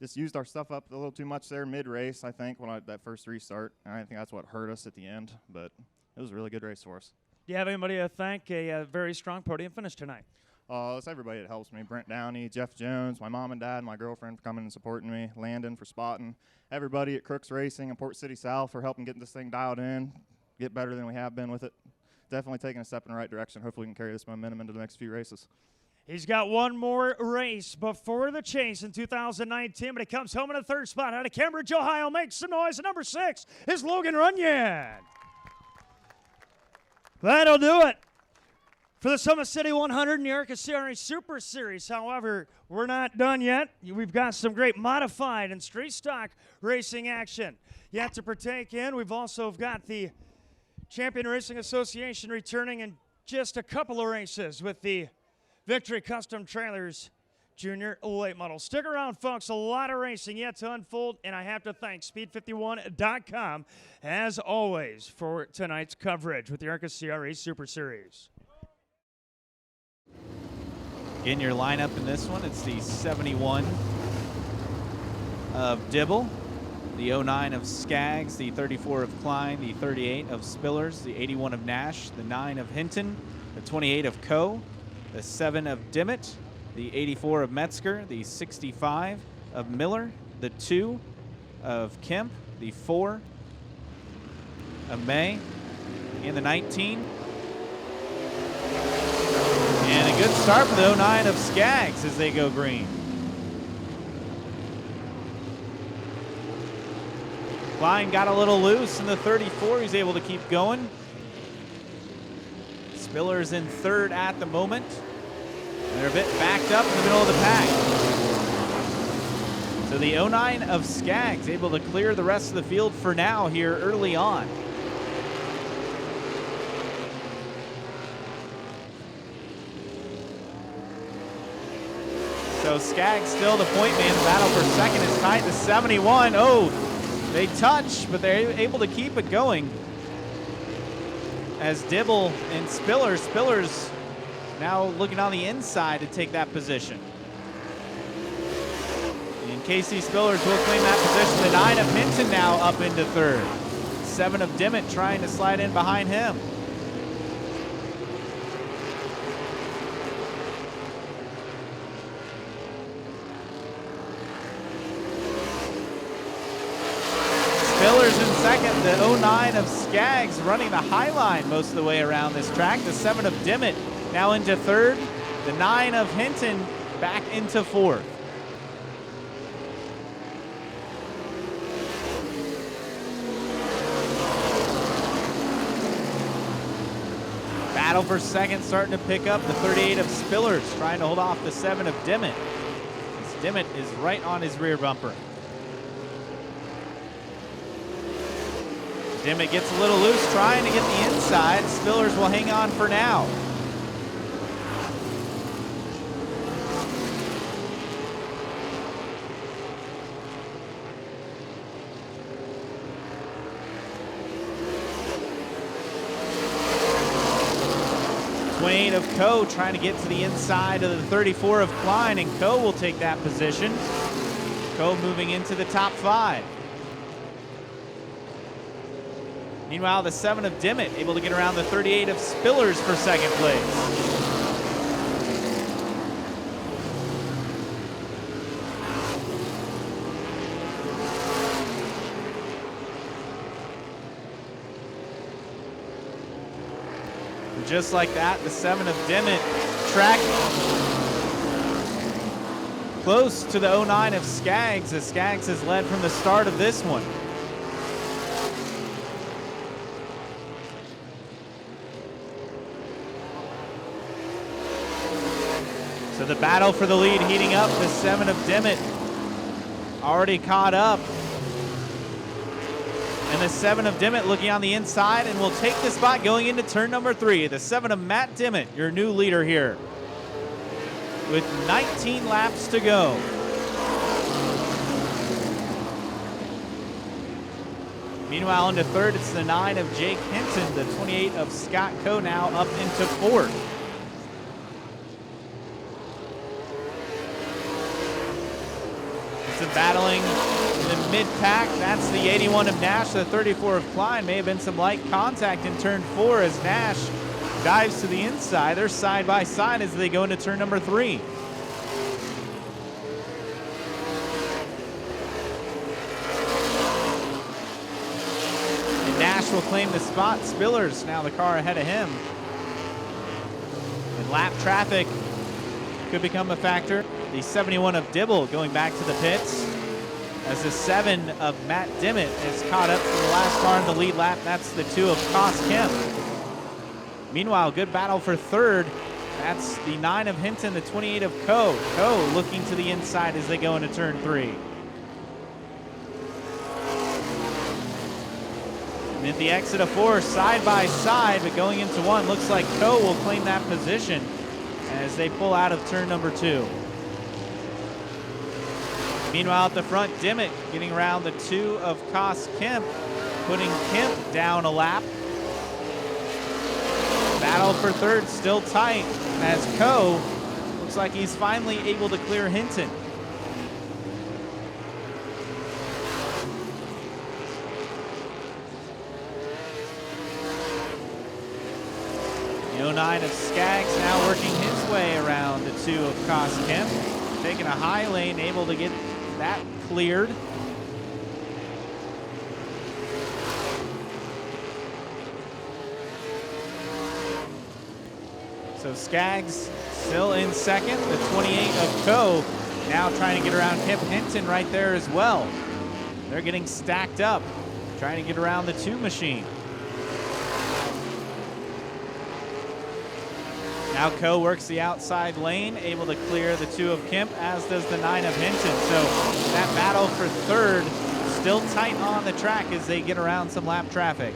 just used our stuff up a little too much there mid-race, I think, that first restart. And I think that's what hurt us at the end, but it was a really good race for us. Do you have anybody to thank? A very strong podium finish tonight. It's everybody that helps me. Brent Downey, Jeff Jones, my mom and dad, my girlfriend for coming and supporting me, Landon for spotting, everybody at Crooks Racing and Port City South for helping getting this thing dialed in, get better than we have been with it. Definitely taking a step in the right direction. Hopefully we can carry this momentum into the next few races. He's got one more race before the chase in 2019, but he comes home in a 3rd spot out of Cambridge, Ohio. Makes some noise. At number 6 is Logan Runyon. That'll do it for the Summit City 100 in the ARCA CRA Super Series. However, we're not done yet. We've got some great modified and street stock racing action yet to partake in. We've also got the Champion Racing Association returning in just a couple of races with the Victory Custom Trailers Junior Late Model. Stick around, folks. A lot of racing yet to unfold, and I have to thank Speed51.com, as always, for tonight's coverage with the ARCA CRA Super Series. In your lineup in this one, it's the 71 of Dibble, the 09 of Skaggs, the 34 of Klein, the 38 of Spillers, the 81 of Nash, the 9 of Hinton, the 28 of Coe, the 7 of Dimmitt, the 84 of Metzger, the 65 of Miller, the 2 of Kemp, the 4 of May, and the 19. And a good start for the 09 of Skaggs as they go green. Klein got a little loose in the 34. He's able to keep going. Spiller's in 3rd at the moment. They're a bit backed up in the middle of the pack. So the 09 of Skaggs able to clear the rest of the field for now here early on. So Skaggs still the point man. The battle for 2nd is tied to 71. Oh, they touch, but they're able to keep it going. As Dibble and Spillers now looking on the inside to take that position. And Casey Spillers will claim that position. The 9 of Hinton now up into 3rd. 7 of Dimmitt trying to slide in behind him. Spillers in 2nd, the 09 of Skaggs running the high line most of the way around this track. The 7 of Dimmitt now into 3rd. The 9 of Hinton back into 4th. Battle for 2nd starting to pick up. The 38 of Spillers trying to hold off the 7 of Dimmitt. As Dimmitt is right on his rear bumper. Dimmitt gets a little loose trying to get the inside. Spillers will hang on for now. Twain of Coe trying to get to the inside of the 34 of Klein, and Coe will take that position. Coe moving into the top 5. Meanwhile, the 7 of Dimmitt able to get around the 38 of Spillers for 2nd place. And just like that, the 7 of Dimmitt tracking close to the 09 of Skaggs, as Skaggs has led from the start of this one. So the battle for the lead heating up. The 7 of Dimmitt already caught up. And the 7 of Dimmitt looking on the inside and will take the spot going into turn number 3. The 7 of Matt Dimmitt, your new leader here. with 19 laps to go. Meanwhile, into third, it's the 9 of Jake Hinton, the 28 of Scott Coe now up into fourth. Hinton battling in the mid-pack. That's the 81 of Nash, the 34 of Klein. May have been some light contact in turn 4 as Nash dives to the inside. They're side by side as they go into turn number 3. Nash will claim the spot. Spiller's now the car ahead of him. And lap traffic could become a factor. The 71 of Dibble going back to the pits as the 7 of Matt Dimmitt is caught up from the last car in the lead lap. That's the 2 of Koss Kemp. Meanwhile, good battle for third. That's the 9 of Hinton, the 28 of Coe. Coe looking to the inside as they go into turn 3. And at the exit of 4, side by side, but going into 1, looks like Coe will claim that position as they pull out of turn number 2. Meanwhile, at the front, Dimmitt getting around the 2 of Koss Kemp, putting Kemp down a lap. Battle for third still tight as Coe looks like he's finally able to clear Hinton. The 09 of Skaggs now working his way around the 2 of Koss Kemp, taking a high lane, able to get that cleared. So Skaggs still in second. The 28 of Coe now trying to get around Kip Hinton right there as well. They're getting stacked up, trying to get around the 2 machine. Now Coe works the outside lane, able to clear the 2 of Kemp, as does the 9 of Hinton. So that battle for third still tight on the track as they get around some lap traffic.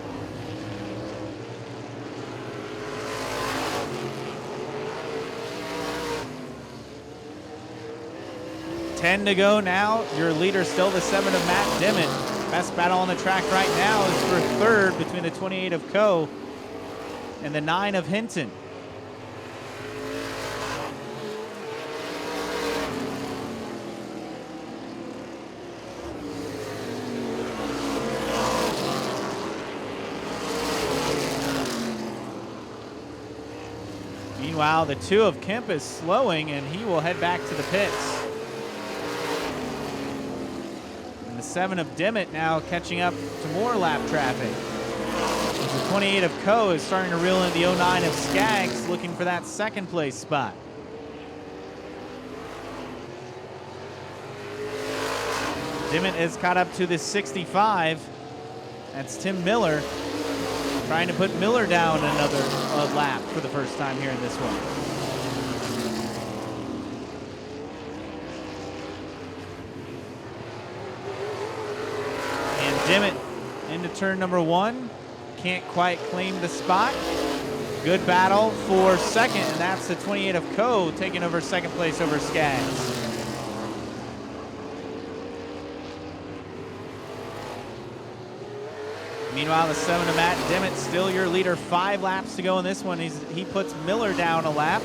Ten to go now. Your leader still the 7 of Matt Dimmitt. Best battle on the track right now is for third between the 28 of Coe and the 9 of Hinton. Meanwhile, the 2 of Kemp is slowing, and he will head back to the pits. And the 7 of Dimmitt now catching up to more lap traffic. The 28 of Coe is starting to reel in the 09 of Skaggs, looking for that second place spot. Dimmitt is caught up to the 65. That's Tim Miller. Trying to put Miller down another lap for the first time here in this one. And Dimmitt into turn number 1. Can't quite claim the spot. Good battle for second, and that's the 28 of Coe taking over second place over Skaggs. Meanwhile, the 7 of Matt Dimmitt, still your leader. 5 laps to go in this one. He puts Miller down a lap.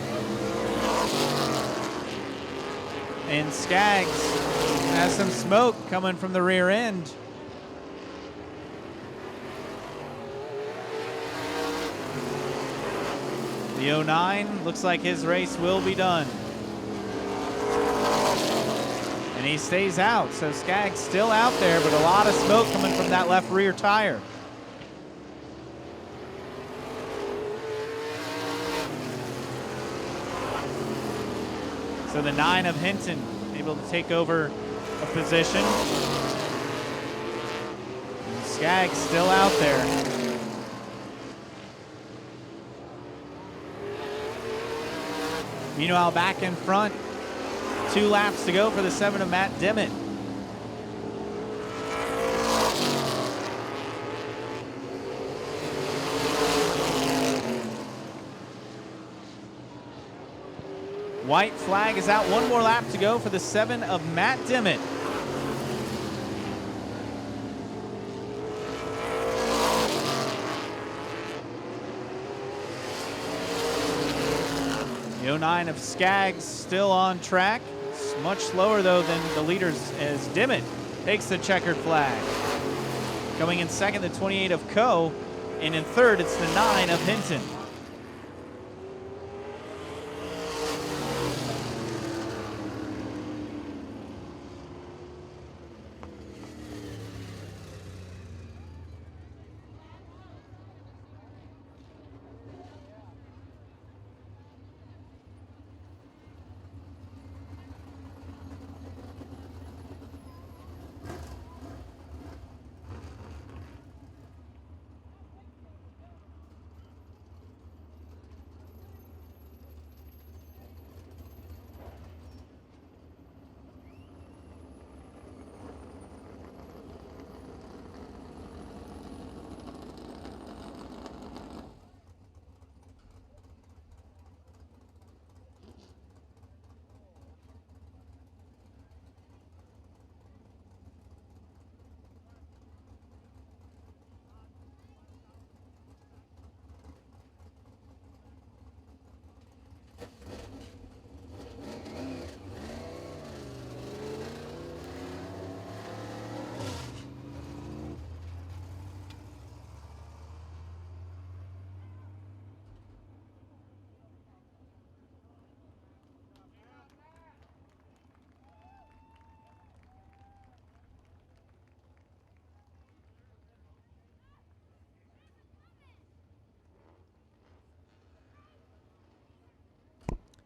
And Skaggs has some smoke coming from the rear end. The 09 looks like his race will be done. And he stays out, so Skaggs still out there, but a lot of smoke coming from that left rear tire. So the 9 of Hinton able to take over a position. And Skaggs still out there. Meanwhile, back in front, 2 laps to go for the 7 of Matt Dimmitt. White flag is out. One more lap to go for the 7 of Matt Dimmitt. The 09 of Skaggs still on track. It's much slower, though, than the leaders as Dimmitt takes the checkered flag. Coming in second, the 28 of Coe, and in third, it's the 9 of Hinton.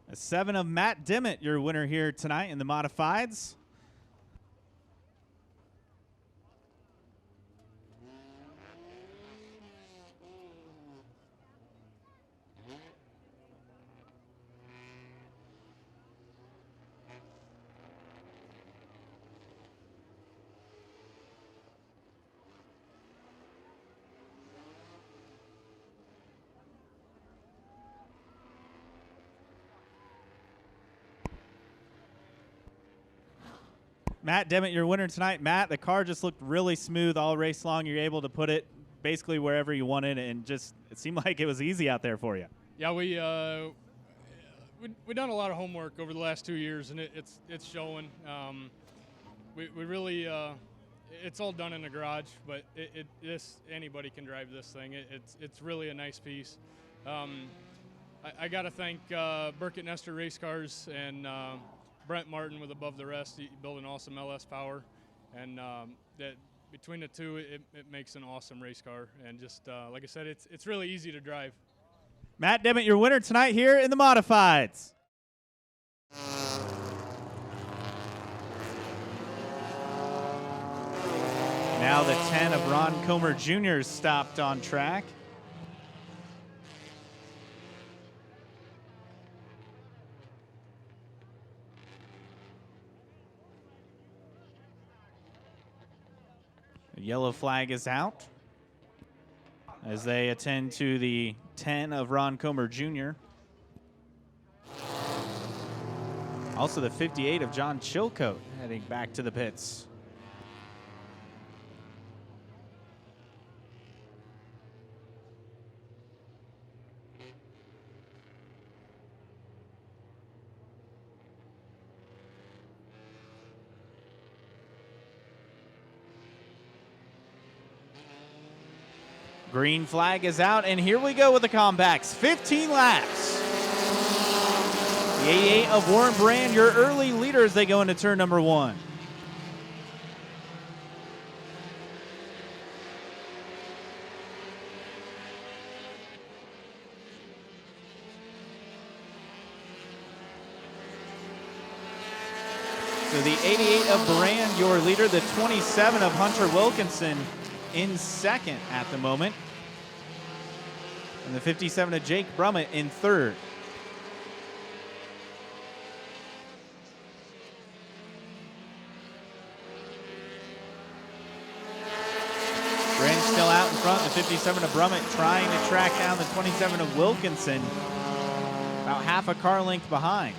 A 7 of Matt Dimmitt, your winner here tonight in the modifieds. Matt Dimmitt, your winner tonight. Matt, the car just looked really smooth all race long. You're able to put it basically wherever you wanted, and just it seemed like it was easy out there for you. Yeah, we done a lot of homework over the last 2 years, and it's showing. We really it's all done in the garage, but anybody can drive this thing. It's really a nice piece. I got to thank Burkett Nestor Race Cars and Brent Martin with Above the Rest. He built an awesome LS Power, and that between the two, it makes an awesome race car. And just like I said, it's really easy to drive. Matt Dimmitt, your winner tonight here in the modifieds. Now the 10 of Ron Comer Jr. stopped on track. The yellow flag is out as they attend to the 10 of Ron Comer Jr. Also the 58 of John Chilcote heading back to the pits. Green flag is out, and here we go with the compacts. 15 laps. The 88 of Warren Brand, your early leader as they go into turn number 1. So the 88 of Brand, your leader. The 27 of Hunter Wilkinson in second at the moment. And the 57 of Jake Brummett in third. Brand still out in front. The 57 of Brummett trying to track down the 27 of Wilkinson. About half a car length behind.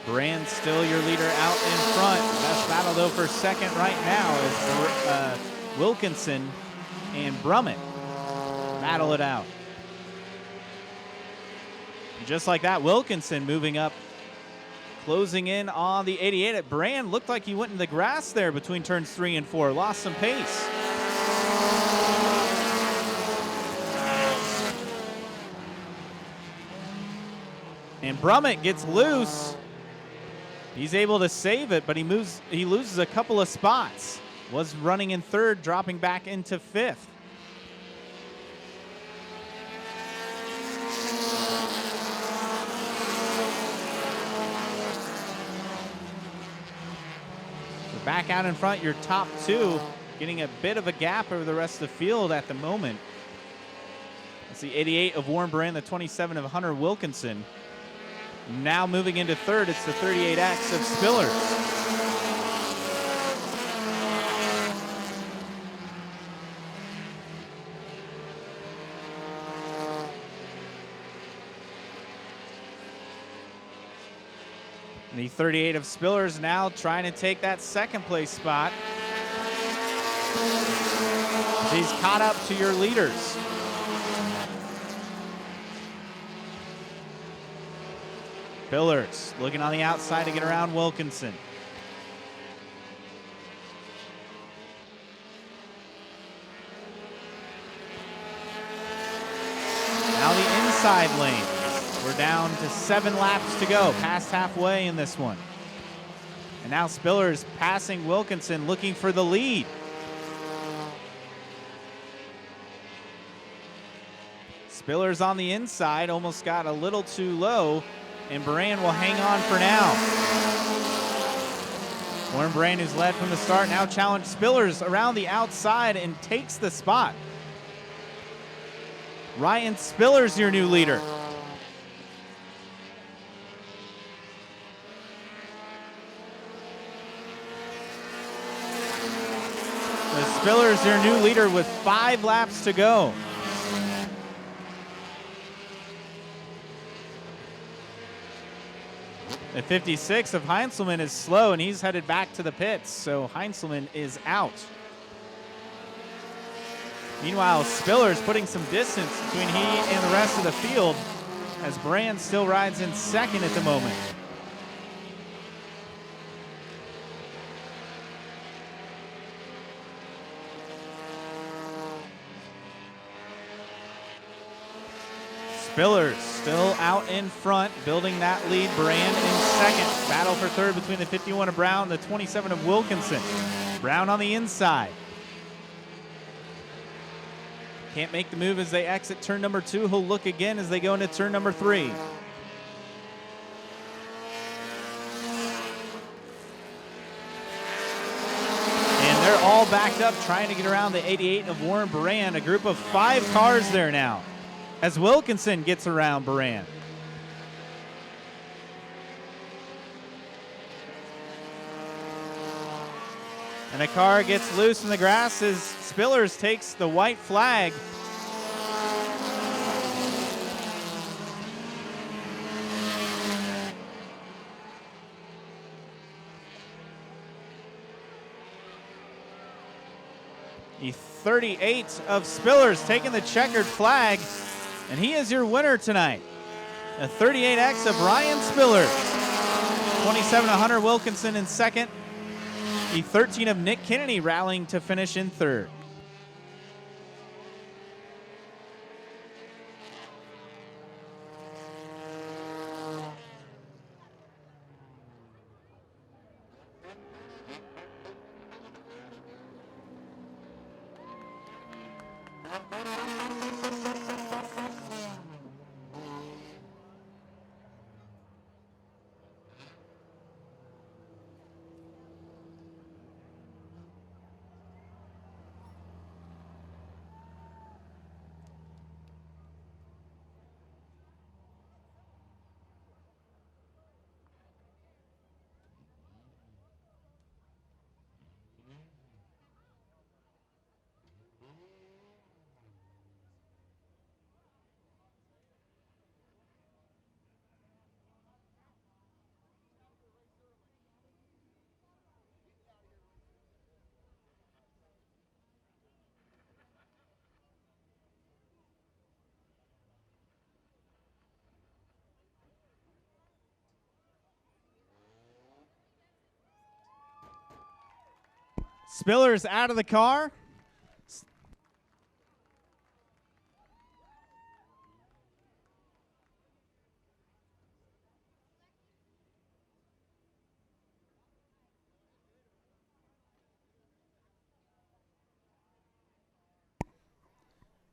Brand still your leader out in front. Best battle, though, for second right now is Wilkinson and Brummett battle it out. And just like that, Wilkinson moving up, closing in on the 88 at Brand. Looked like he went in the grass there between turns 3 and 4. Lost some pace. And Brummett gets loose. He's able to save it, but he loses a couple of spots. Was running in third, dropping back into fifth. We're back out in front, your top two, getting a bit of a gap over the rest of the field at the moment. That's the 88 of Warren Brand, the 27 of Hunter Wilkinson. Now moving into third, it's the 38X of Spillers. The 38 of Spillers now trying to take that second place spot. He's caught up to your leaders. Spillers looking on the outside to get around Wilkinson. Now the inside lane. We're down to 7 laps to go, past halfway in this one. And now Spillers passing Wilkinson, looking for the lead. Spillers on the inside, almost got a little too low, and Brand will hang on for now. Warren Brand, who's led from the start, now challenged Spillers around the outside and takes the spot. Ryan Spillers, your new leader. Spillers, your new leader, with 5 laps to go. The 56 of Heinzelman is slow, and he's headed back to the pits, so Heinzelman is out. Meanwhile, Spillers putting some distance between he and the rest of the field, as Brand still rides in second at the moment. Spillers still out in front, building that lead. Brand in second. Battle for third between the 51 of Brown and the 27 of Wilkinson. Brown on the inside. Can't make the move as they exit turn number 2. He'll look again as they go into turn number 3. And they're all backed up trying to get around the 88 of Warren Brand. A group of 5 cars there now, as Wilkinson gets around Brand. And a car gets loose in the grass as Spillers takes the white flag. The 38 of Spillers taking the checkered flag. And he is your winner tonight. The 38X of Ryan Spillers. 27 of Hunter Wilkinson in second. The 13 of Nick Kennedy rallying to finish in third. Spiller's out of the car.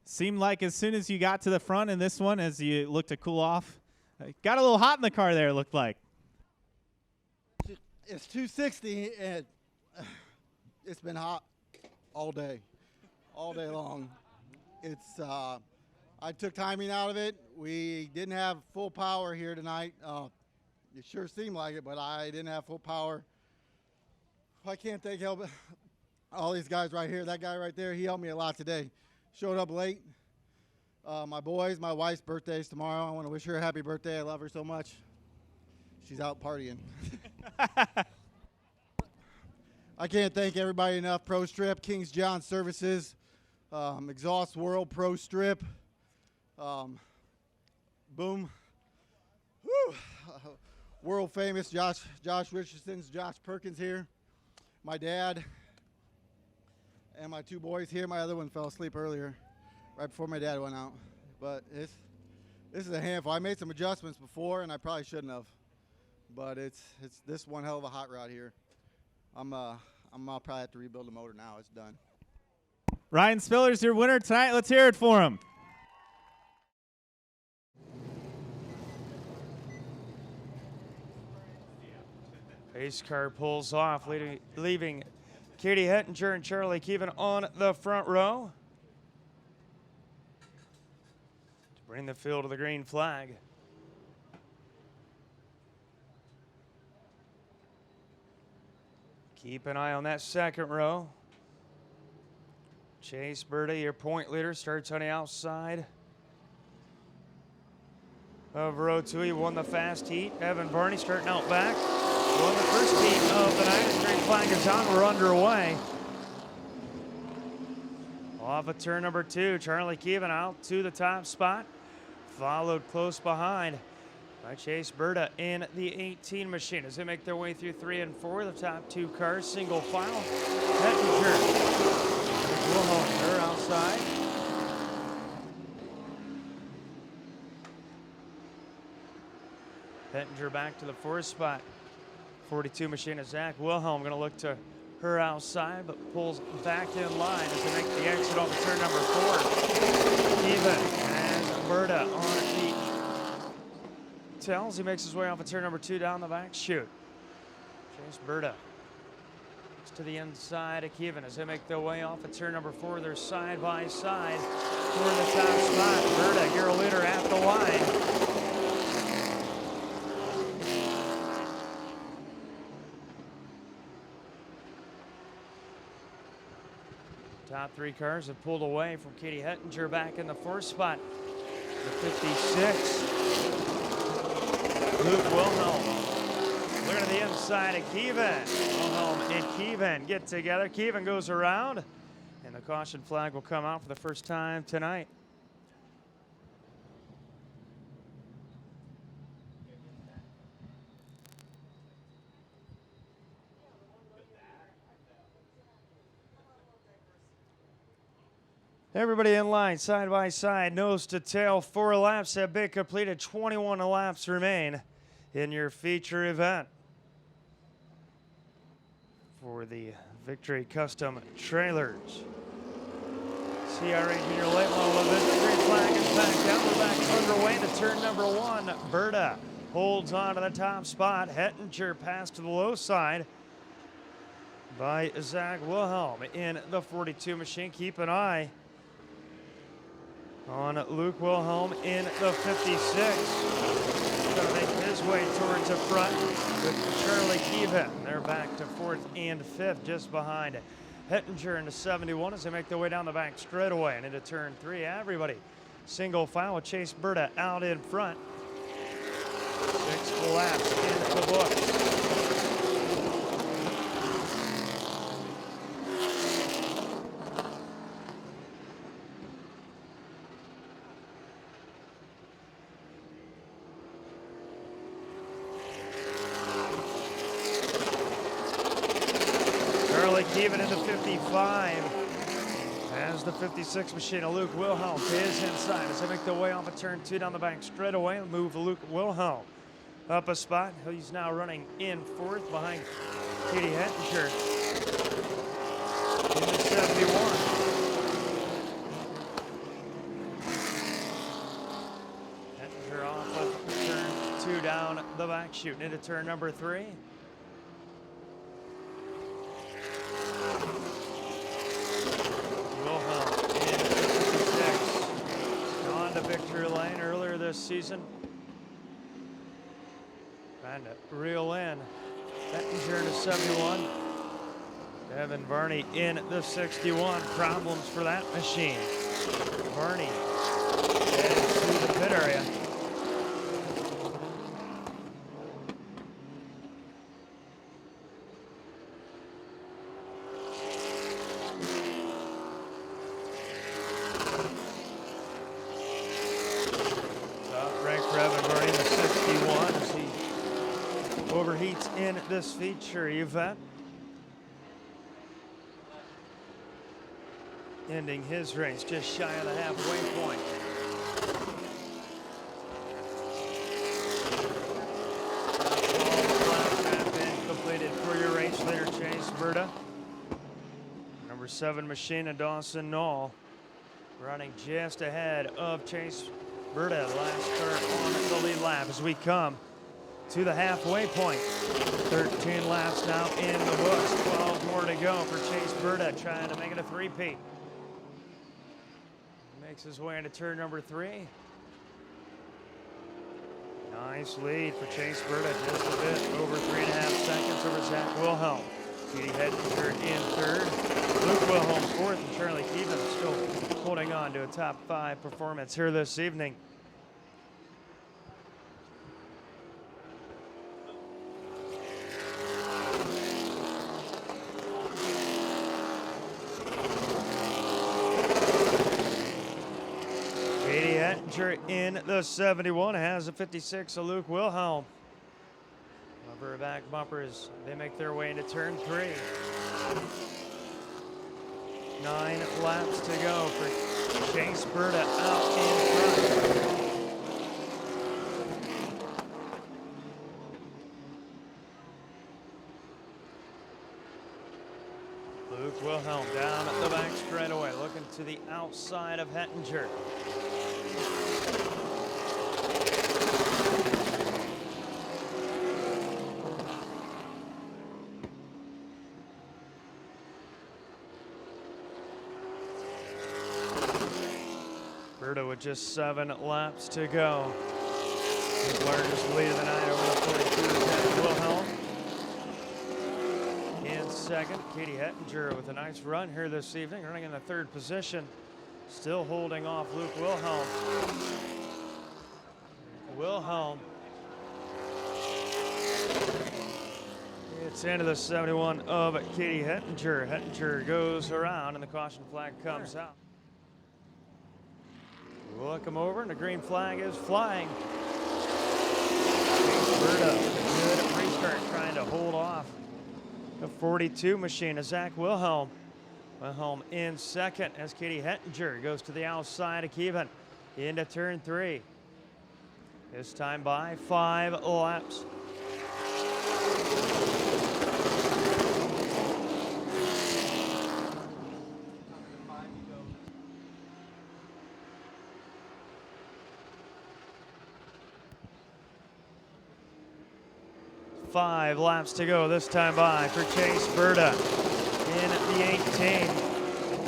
Seemed like as soon as you got to the front in this one, as you looked to cool off, got a little hot in the car there, it looked like. It's 260, and it's been hot all day long. It's I took timing out of it. We didn't have full power here tonight. It sure seemed like it, but I didn't have full power. I can't thank all these guys right here. That guy right there, he helped me a lot today. Showed up late. My wife's birthday is tomorrow. I want to wish her a happy birthday. I love her so much. She's out partying. I can't thank everybody enough. Pro Strip, Kings John Services, Exhaust World Pro Strip, Boom, woo. World famous Josh Richardson's Josh Perkins here, my dad, and my two boys here. My other one fell asleep earlier, right before my dad went out. But this is a handful. I made some adjustments before, and I probably shouldn't have. But it's this one hell of a hot rod here. I'll probably have to rebuild the motor now. It's done. Ryan Spiller's your winner tonight. Let's hear it for him. Pace car pulls off, leaving Katie Hettinger and Charlie Keevan on the front row to bring the field to the green flag. Keep an eye on that second row. Chase Berta, your point leader, starts on the outside of row 2. He won the fast heat. Evan Barney starting out back. Won the first heat of the night. The green flag is on. We're underway. Off of turn number 2, Charlie Keevan out to the top spot. Followed close behind by Chase Berta in the 18 machine as they make their way through 3 and 4. The top 2 cars, single file. Hettinger. Her outside. Hettinger back to the 4th spot. 42 machine of Zach Wilhelm going to look to her outside, but pulls back in line as they make the exit off of turn number 4. Even and Berta on the tells. He makes his way off of turn number 2 down the back chute. Chase Berta to the inside of Keevan as they make their way off of turn number 4. They're side by side for the top spot. Berta, your leader at the line. Top 3 cars have pulled away from Katie Hettinger back in the 4th spot. The 56. Luke Wilhelm. Looking at the inside of Keevan. Wilhelm and Keevan get together. Keevan goes around, and the caution flag will come out for the first time tonight. Everybody in line, side by side, nose to tail. 4 laps have been completed. 21 laps remain in your feature event for the Victory Custom Trailers. CRA Junior Late Model event. The green flag is back down. We're back underway to turn number 1. Berta holds on to the top spot. Hettinger passed to the low side by Zach Wilhelm in the 42 machine. Keep an eye on Luke Wilhelm in the 56. Going to make his way towards the front with Charlie Keevan. They're back to 4th and 5th, just behind Hettinger in the 71 as they make their way down the back straightaway and into turn 3. Everybody single file with Chase Berta out in front. 6 laps in the books. Keevan in the 55. As the 56 machine of Luke Wilhelm to his inside as they make their way off a turn 2 down the bank straightaway. Move Luke Wilhelm up a spot. He's now running in 4th behind Katie Hettinger in the 71. Hettinger off of turn 2 down the back, shooting into turn number 3. Wilhelm in 56. Gone to victory lane earlier this season. Trying to reel in. Hettinger to 71. Evan Varney in the 61. Problems for that machine. Varney headed to the pit area. Overheats in this feature event. Ending his race just shy of the halfway point. Laps have been completed for your race leader, Chase Berta. Number 7 machine of Dawson Knoll running just ahead of Chase Berta. Last start on the lead lap as we come to the halfway point. 13 laps now in the books. 12 more to go for Chase Berta, trying to make it a three-peat. Makes his way into turn number 3. Nice lead for Chase Berta, just a bit over 3.5 seconds over Zach Wilhelm. Katie Hettinger in 3rd. Luke Wilhelm 4th, and Charlie Keevan still holding on to a top 5 performance here this evening. In the 71 has a 56 of Luke Wilhelm. Rubber back bumpers. They make their way into turn 3. 9 laps to go for Chase Berta out in front. Luke Wilhelm down at the back straightaway, looking to the outside of Hettinger. Berta with just 7 laps to go. His largest lead of the night over the 42 is Zach Wilhelm. In 2nd, Katie Hettinger with a nice run here this evening, running in the 3rd position. Still holding off Luke Wilhelm. Wilhelm. It's into the 71 of Katie Hettinger. Hettinger goes around and the caution flag comes out. We'll look him over and the green flag is flying. Berta, good restart, trying to hold off the 42 machine of Zach Wilhelm. Wilhelm in 2nd as Katie Hettinger goes to the outside of Keevan into turn 3. This time by 5 laps. Five laps to go this time by for Chase Berta in the 18.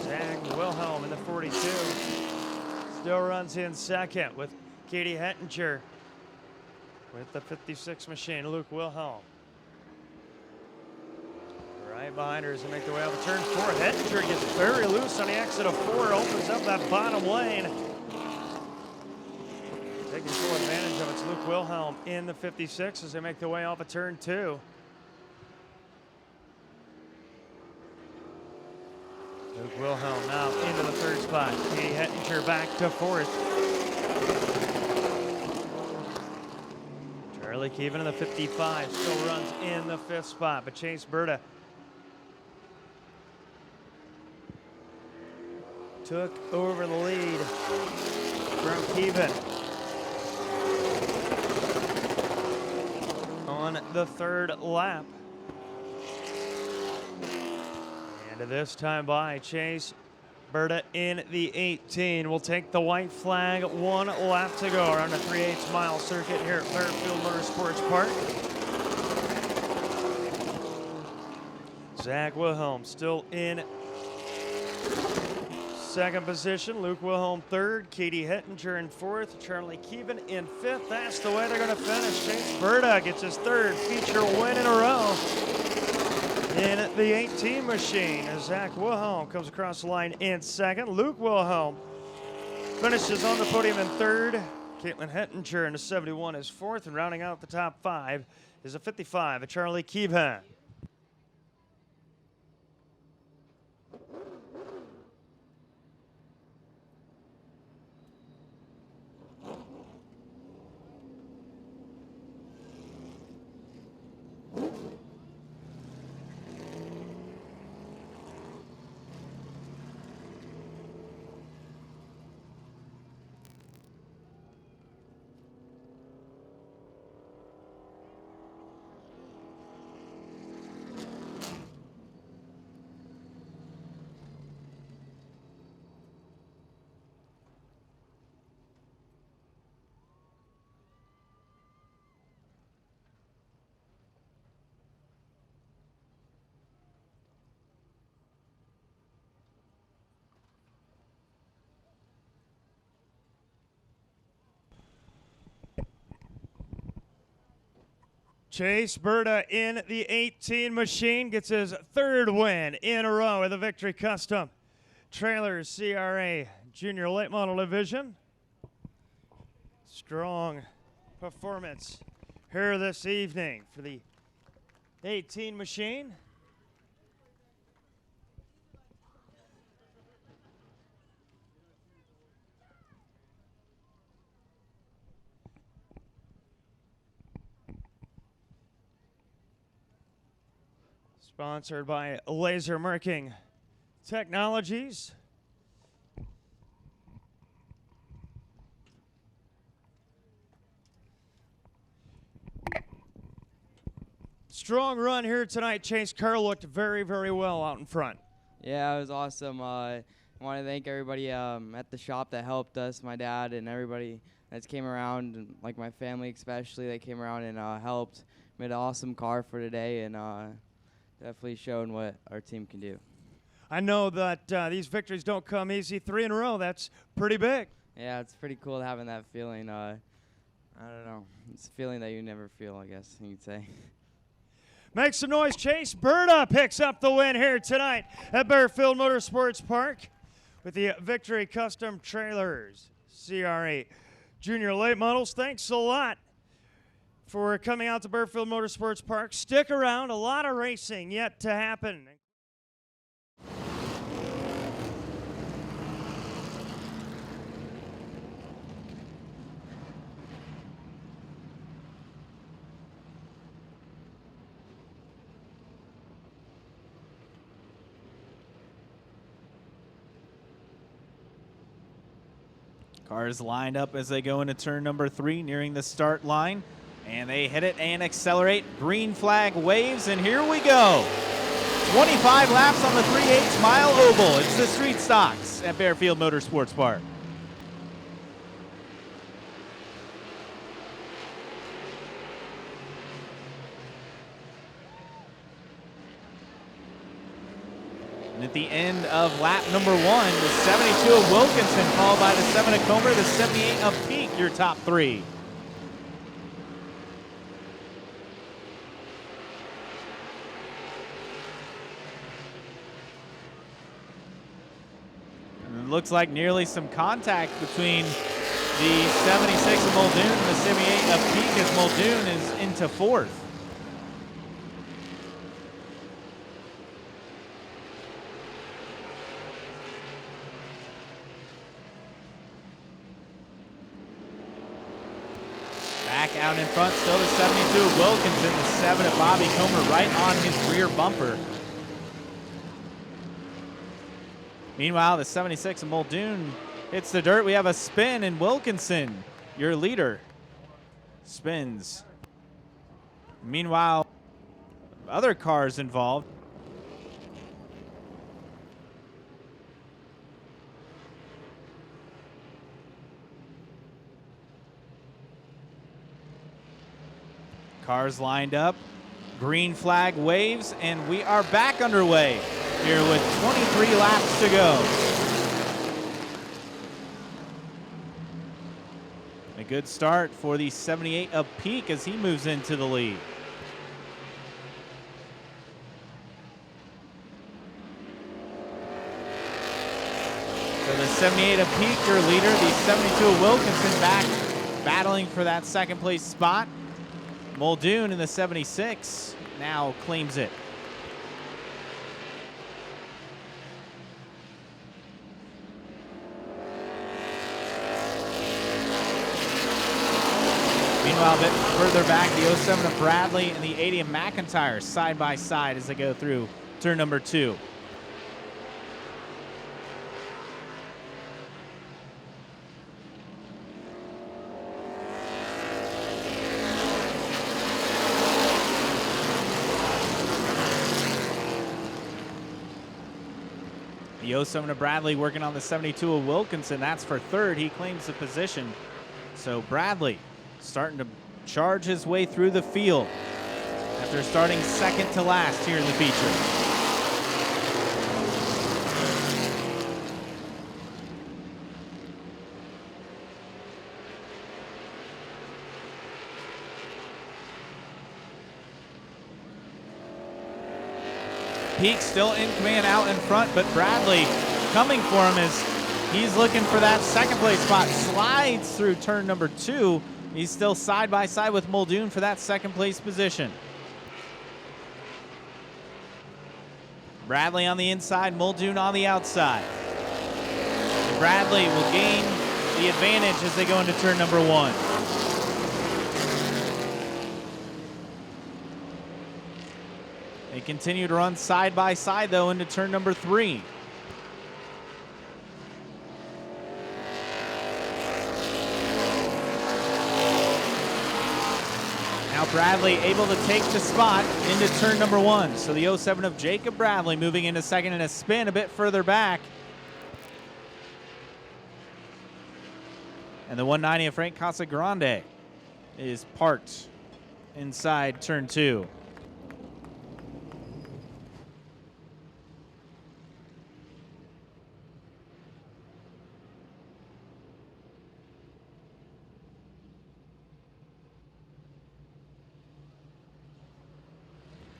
Zach Wilhelm in the 42. Still runs in 2nd with Katie Hettinger with the 56 machine, Luke Wilhelm. Right behind her as they make their way out of turn 4. Hettinger gets very loose on the exit of 4, opens up that bottom lane. Taking full advantage of it's Luke Wilhelm in the 56 as they make their way off of turn 2. Luke Wilhelm now into the 3rd spot. Katie Hettinger back to 4th. Charlie Keevan in the 55 still runs in the 5th spot, but Chase Berta took over the lead from Keevan on the third lap. And this time by Chase Berta in the 18 will take the white flag. 1 lap to go around the 3/8 mile circuit here at Fairfield Motorsports Park. Zach Wilhelm still in second position. Luke Wilhelm third. Katie Hettinger in fourth. Charlie Keevan in fifth. That's the way they're going to finish. Chase Berta gets his third feature win in a row in the 18 machine. As Zach Wilhelm comes across the line in second. Luke Wilhelm finishes on the podium in third. Caitlin Hettinger in the 71 is fourth. And rounding out the top 5 is a 55, a Charlie Keevan. Chase Berta in the 18 machine gets his third win in a row in the Victory Custom Trailers CRA Junior Late Model Division. Strong performance here this evening for the 18 machine. Sponsored by Laser Marking Technologies. Strong run here tonight. Chase Carr looked very, very well out in front. Yeah, it was awesome. I want to thank everybody at the shop that helped us, my dad and everybody that came around, and like my family especially, they came around and helped. Made an awesome car for today, and definitely showing what our team can do. I know that these victories don't come easy. 3 in a row, that's pretty big. Yeah, it's pretty cool having that feeling. I don't know. It's a feeling that you never feel, I guess you'd say. Make some noise. Chase Berta picks up the win here tonight at Fairfield Motorsports Park with the Victory Custom Trailers CRA Junior Late Models. Thanks a lot for coming out to Fairfield Motorsports Park. Stick around. A lot of racing yet to happen. Cars lined up as they go into turn number 3, nearing the start line. And they hit it and accelerate. Green flag waves, and here we go. 25 laps on the 3/8 mile oval. It's the street stocks at Fairfield Motorsports Park. And at the end of lap number 1, the 72 of Wilkinson, followed by the 7 of Comer, the 78 of Peak, your top 3. And it looks like nearly some contact between the 76 of Muldoon and the 78 of Peak as Muldoon is into 4th. Back out in front, still the 72 of Wilkinson, the 7 of Bobby Comer right on his rear bumper. Meanwhile, the 76 of Muldoon hits the dirt. We have a spin, and Wilkinson, your leader, spins. Meanwhile, other cars involved. Cars lined up, green flag waves, and we are back underway here with 23 laps to go. A good start for the 78 of Peak as he moves into the lead. So the 78 of Peak, your leader, the 72 of Wilkinson back battling for that second place spot. Muldoon in the 76 now claims it. Meanwhile, a bit further back, the 07 of Bradley and the 80 of McIntyre side by side as they go through turn number 2. The 07 of Bradley working on the 72 of Wilkinson. That's for third. He claims the position. So Bradley starting to charge his way through the field after starting second to last here in the feature. Peak still in command out in front, but Bradley coming for him as he's looking for that second place spot. Slides through turn number 2. He's still side by side with Muldoon for that second place position. Bradley on the inside, Muldoon on the outside. And Bradley will gain the advantage as they go into turn number 1. They continue to run side by side, though, into turn number 3. Now Bradley able to take the spot into turn number 1. So the 07 of Jacob Bradley moving into second in a spin a bit further back. And the 190 of Frank Casagrande is parked inside turn 2.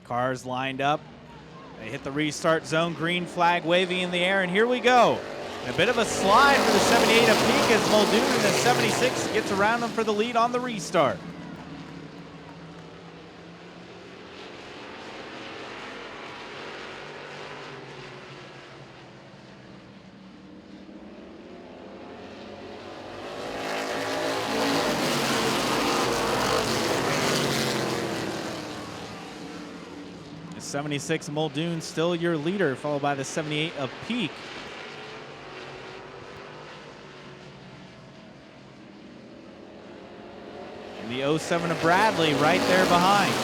Cars lined up. They hit the restart zone, green flag waving in the air, and here we go. A bit of a slide for the 78 of Peak as Muldoon in the 76 gets around them for the lead on the restart. The 76 Muldoon still your leader, followed by the 78 of Peak. And the 07 of Bradley right there behind.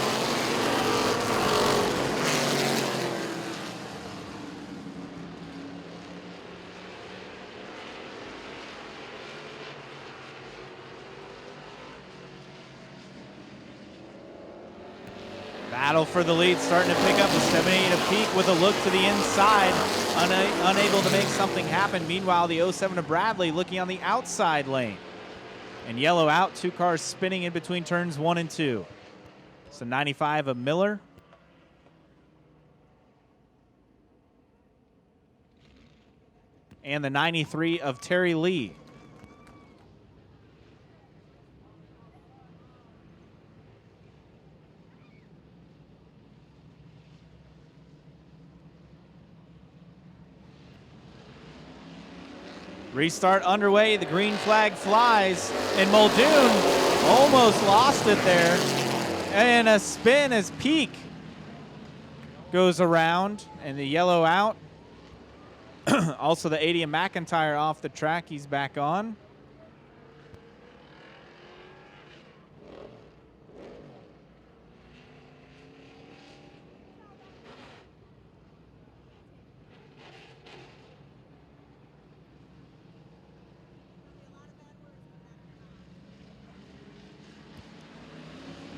Battle for the lead starting to pick up. The 78 of Peak with a look to the inside, unable to make something happen. Meanwhile, the 07 of Bradley looking on the outside lane. And yellow out, 2 cars spinning in between turns 1 and 2. So 95 of Miller. And the 93 of Terry Lee. Restart underway, the green flag flies, and Muldoon almost lost it there. And a spin as Peak goes around, and the yellow out. Also, the 80 of McIntyre off the track. He's back on.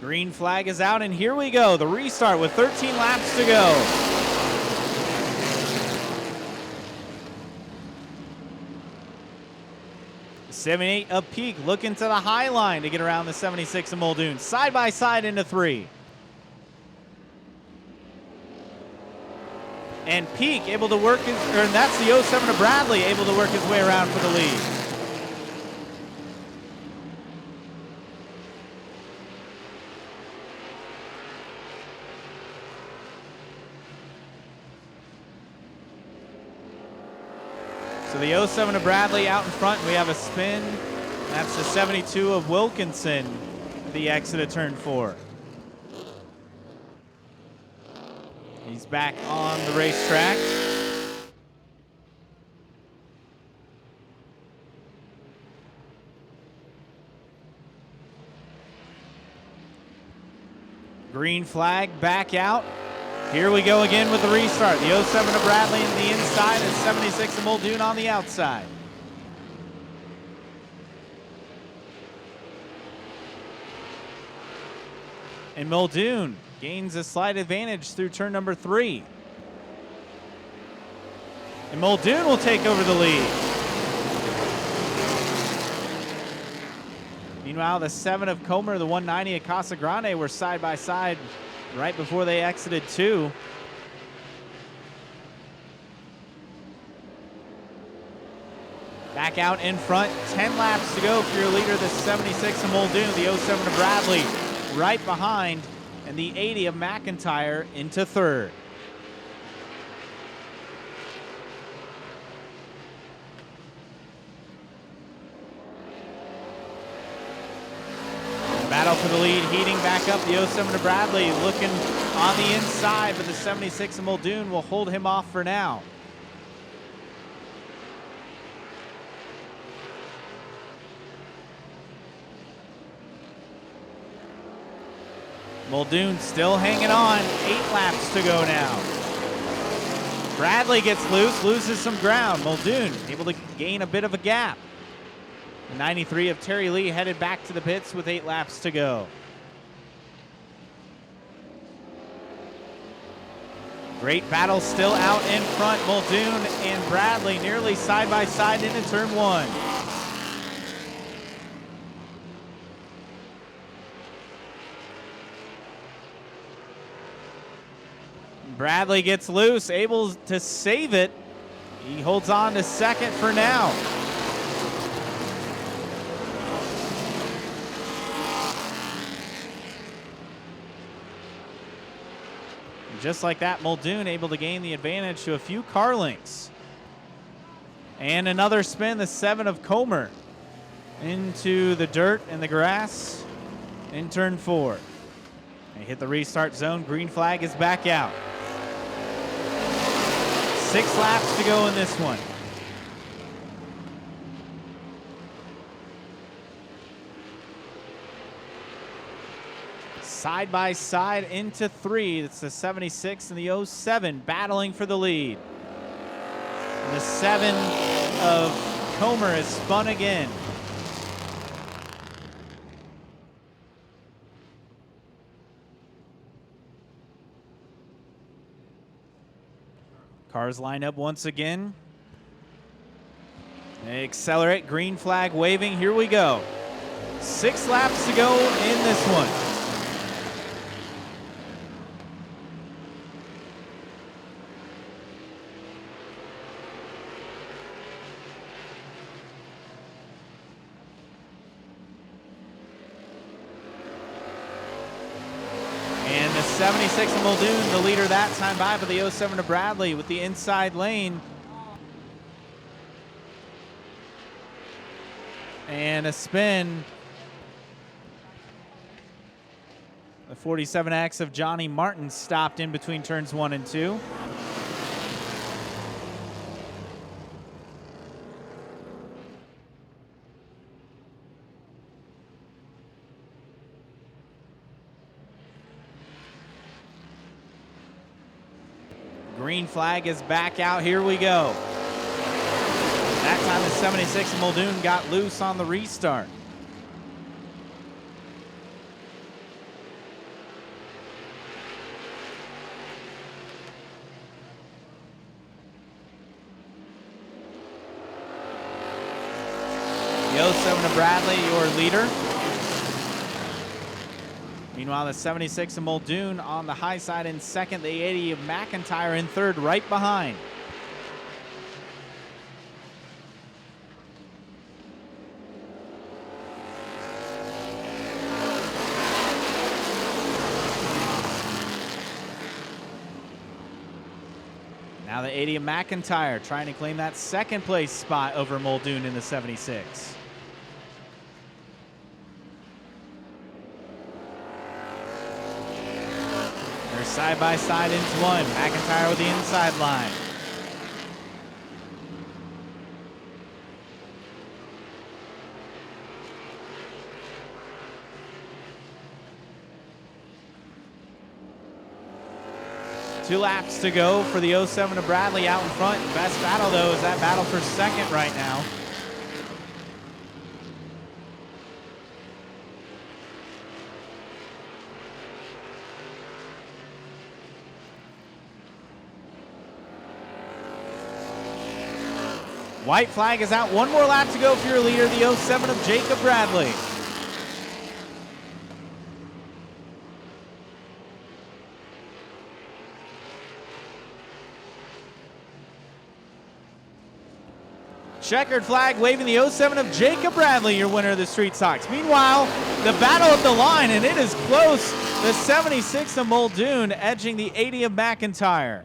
Green flag is out, and here we go. The restart with 13 laps to go. The 78 of Peak looking to the high line to get around the 76 of Muldoon. Side by side into 3. And Peak able to work his, and that's the 07 of Bradley able to work his way around for the lead. So the 07 of Bradley out in front. We have a spin. That's the 72 of Wilkinson, the exit of turn 4. He's back on the racetrack. Green flag back out. Here we go again with the restart. The 07 of Bradley in the inside and 76 of Muldoon on the outside. And Muldoon gains a slight advantage through turn number 3. And Muldoon will take over the lead. Meanwhile, the 7 of Comer, the 190 of Casa Grande were side by side right before they exited 2. Back out in front, 10 laps to go for your leader, the 76 of Muldoon, the 07 of Bradley right behind, and the 80 of McIntyre into 3rd. Battle for the lead, heating back up. The 07 of Bradley looking on the inside, but the 76 of Muldoon will hold him off for now. Muldoon still hanging on. 8 laps to go now. Bradley gets loose, loses some ground. Muldoon able to gain a bit of a gap. The 93 of Terry Lee headed back to the pits with 8 laps to go. Great battle still out in front. Muldoon and Bradley nearly side by side into turn 1. Bradley gets loose, able to save it. He holds on to 2nd for now. Just like that, Muldoon able to gain the advantage to a few car lengths. And another spin, the 7 of Comer into the dirt and the grass in turn 4. They hit the restart zone. Green flag is back out. 6 laps to go in this one. Side by side into 3. It's the 76 and the 07 battling for the lead. And the 7 of Comer is spun again. Cars line up once again. They accelerate, green flag waving. Here we go. 6 laps to go in this one. And the 76 of Muldoon, the leader that time by, but the 07 of Bradley with the inside lane. And a spin. The 47X of Johnny Martin stopped in between turns 1 and 2. Green flag is back out. Here we go. That time the 76 of Muldoon got loose on the restart. The 07 of Bradley, your leader. Meanwhile, the 76 of Muldoon on the high side in second. The 80 of McIntyre in third, right behind. Now the 80 of McIntyre trying to claim that second place spot over Muldoon in the 76. They're side by side into one. McIntyre with the inside line. Two laps to go for the 07 of Bradley out in front. Best battle, though, is that battle for second right now. White flag is out. One more lap to go for your leader, the 07 of Jacob Bradley. Checkered flag waving the 07 of Jacob Bradley, your winner of the Street Stocks. Meanwhile, the battle at the line, and it is close. The 76 of Muldoon edging the 80 of McIntyre.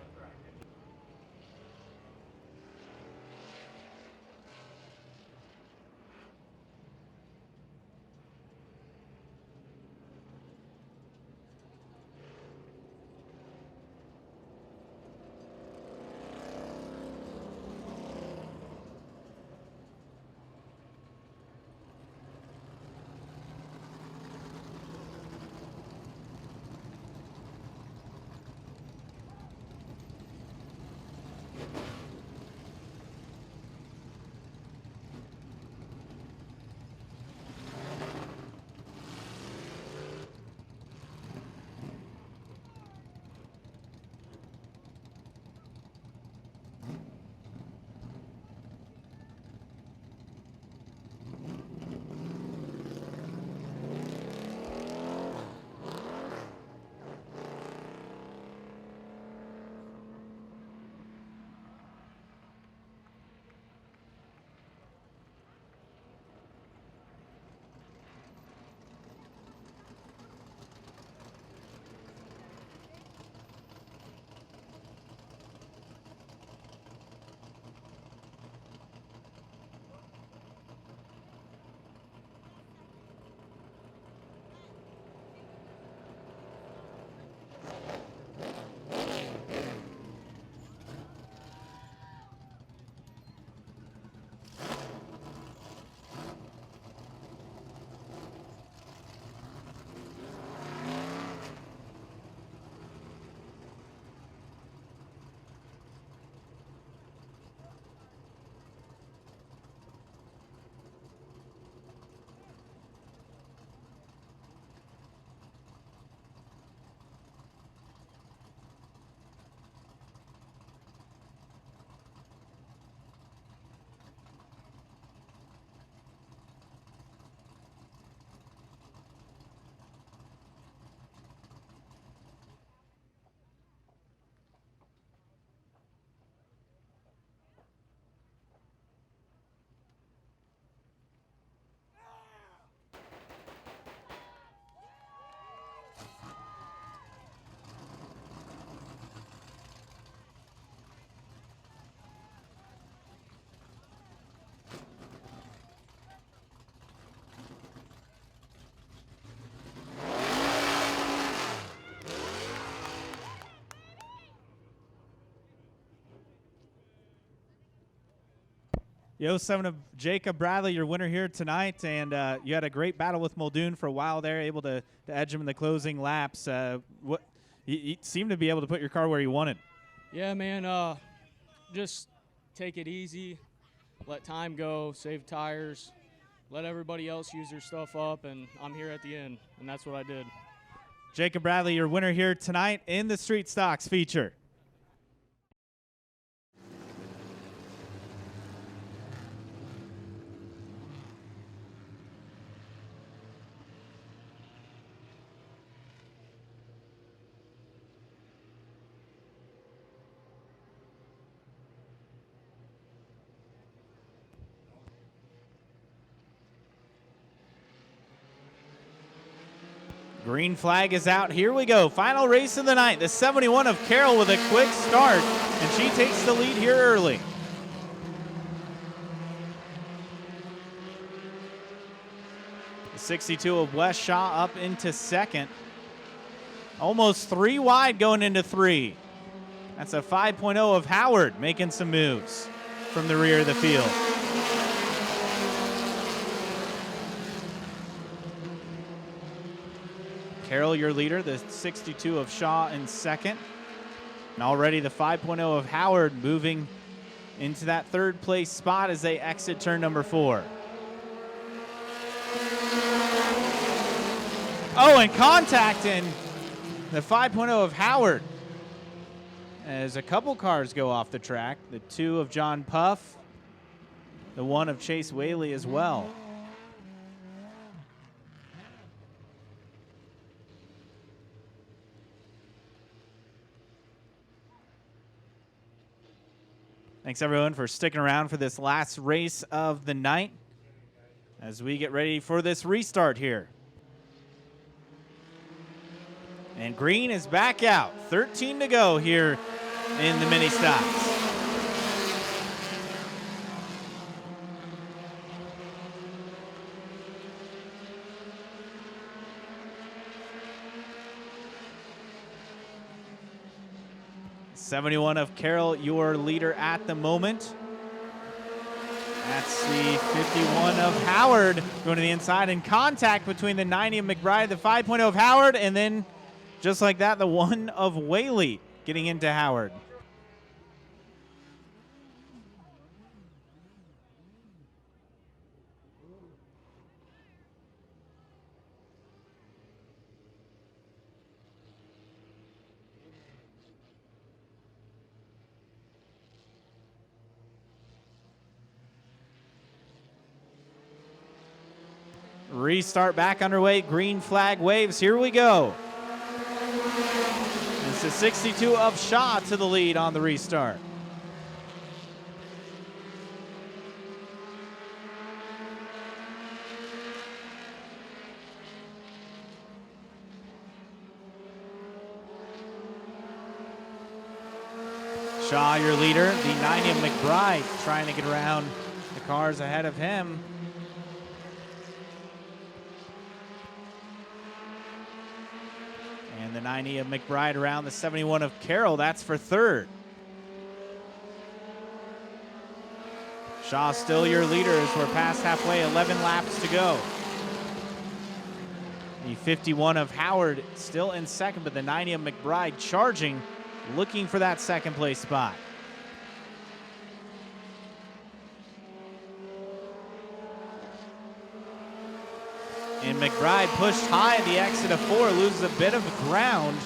The 07 of Jacob Bradley, your winner here tonight, and you had a great battle with Muldoon for a while there, able to edge him in the closing laps. You seemed to be able to put your car where you wanted. Yeah, man, just take it easy, let time go, save tires, let everybody else use their stuff up, and I'm here at the end, and that's what I did. Jacob Bradley, your winner here tonight in the Street Stocks feature. Green flag is out. Here we go. Final race of the night. The 71 of Carroll with a quick start, and she takes the lead here early. The 62 of Wes Shaw up into second. Almost 3 wide going into 3. That's a 5.0 of Howard making some moves from the rear of the field. Carroll, your leader, the 62 of Shaw in second. And already the 5.0 of Howard moving into that third place spot as they exit turn number 4. Oh, and contacting the 5.0 of Howard as a couple cars go off the track. The 2 of John Puff, the 1 of Chase Whaley as well. Thanks, everyone, for sticking around for this last race of the night as we get ready for this restart here. And green is back out. 13 to go here in the mini stocks. '71 of Carroll, your leader at the moment. That's the 51 of Howard going to the inside, in contact between the 90 of McBride, the 5.0 of Howard, and then just like that, the 1 of Whaley getting into Howard. Restart back underway. Green flag waves. Here we go. It's the 62 of Shaw to the lead on the restart. Shaw, your leader. The 90 of McBride trying to get around the cars ahead of him. And the 90 of McBride around the 71 of Carroll. That's for third. Shaw still your leader as we're past halfway, 11 laps to go. The 51 of Howard still in second, but the 90 of McBride charging, looking for that second place spot. And McBride pushed high at the exit of 4, loses a bit of ground.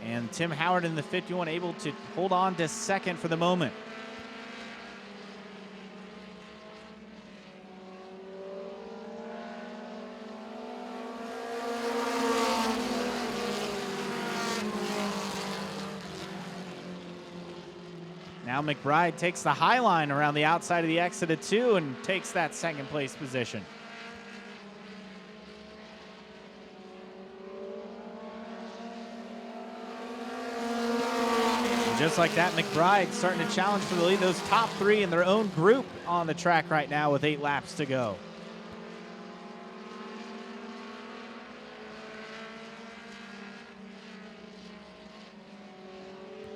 And Tim Howard in the 51 able to hold on to second for the moment. Now McBride takes the high line around the outside of the exit of 2 and takes that second place position. And just like that, McBride starting to challenge for the lead. Those top 3 in their own group on the track right now with 8 laps to go.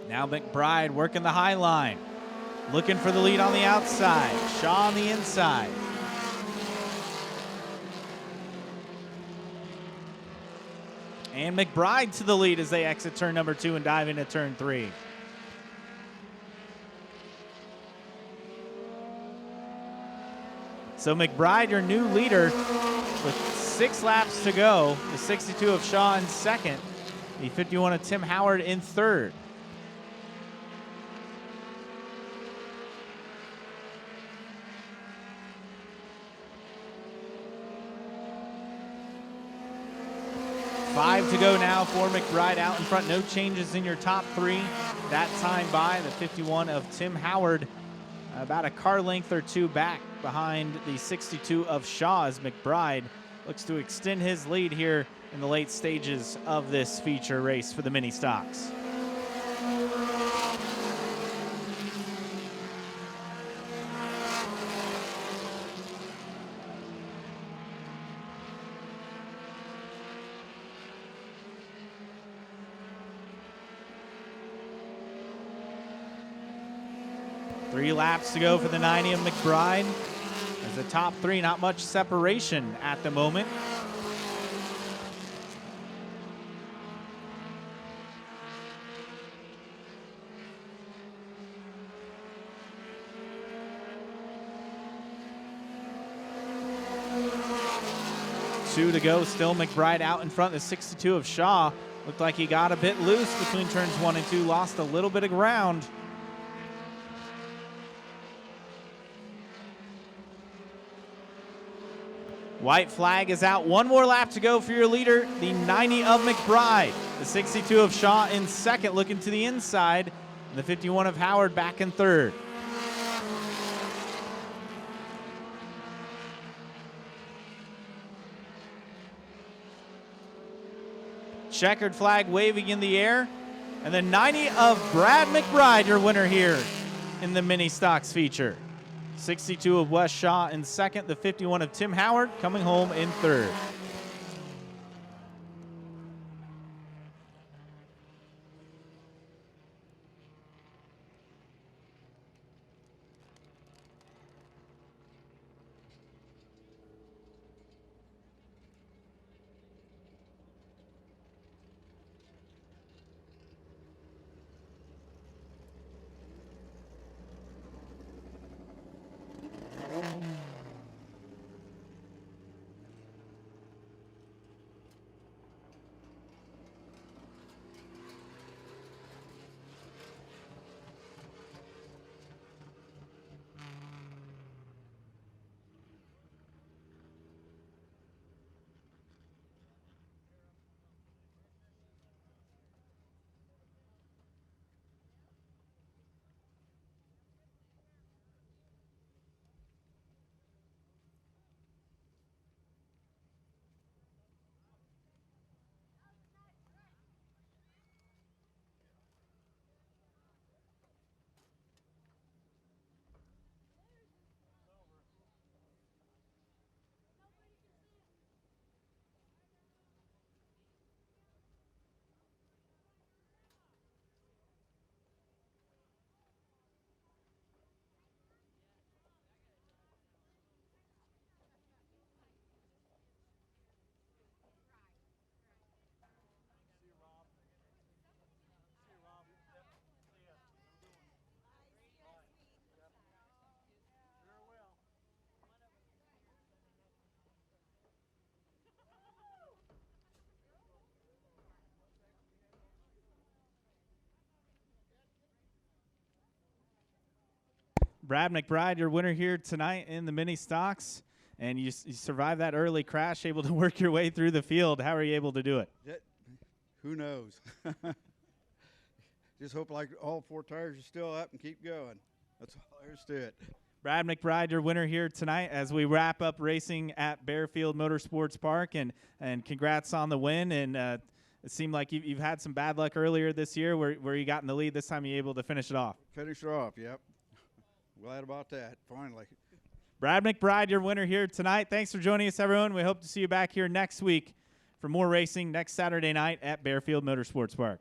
Now McBride working the high line, looking for the lead on the outside. Shaw on the inside. And McBride to the lead as they exit turn number 2 and dive into turn 3. So McBride, your new leader, with 6 laps to go. The 62 of Shaw in second. The 51 of Tim Howard in third. Five to go now for McBride out in front. No changes in your top 3. That time by the 51 of Tim Howard, about a car length or 2 back behind the 62 of Shaw, as McBride looks to extend his lead here in the late stages of this feature race for the mini stocks. Three laps to go for the 90 of McBride. As the top 3, not much separation at the moment. Two to go, still McBride out in front. The 62 of Shaw looked like he got a bit loose between turns 1 and 2, lost a little bit of ground. White flag is out. One more lap to go for your leader, the 90 of McBride. The 62 of Shaw in second, looking to the inside. And the 51 of Howard back in third. Checkered flag waving in the air. And the 90 of Brad McBride, your winner here in the mini stocks feature. 62 of Wes Shaw in second. The 51 of Tim Howard coming home in third. Brad McBride, your winner here tonight in the mini stocks. And you survived that early crash, able to work your way through the field. How are you able to do it? Who knows? Just hope like all 4 tires are still up and keep going. That's all there is to it. Brad McBride, your winner here tonight as we wrap up racing at Barefield Motorsports Park. And congrats on the win. And it seemed like you've had some bad luck earlier this year where you got in the lead. This time you're able to finish it off. Finish her off, yep. Glad about that, finally. Brad McBride, your winner here tonight. Thanks for joining us, everyone. We hope to see you back here next week for more racing next Saturday night at Barefield Motorsports Park.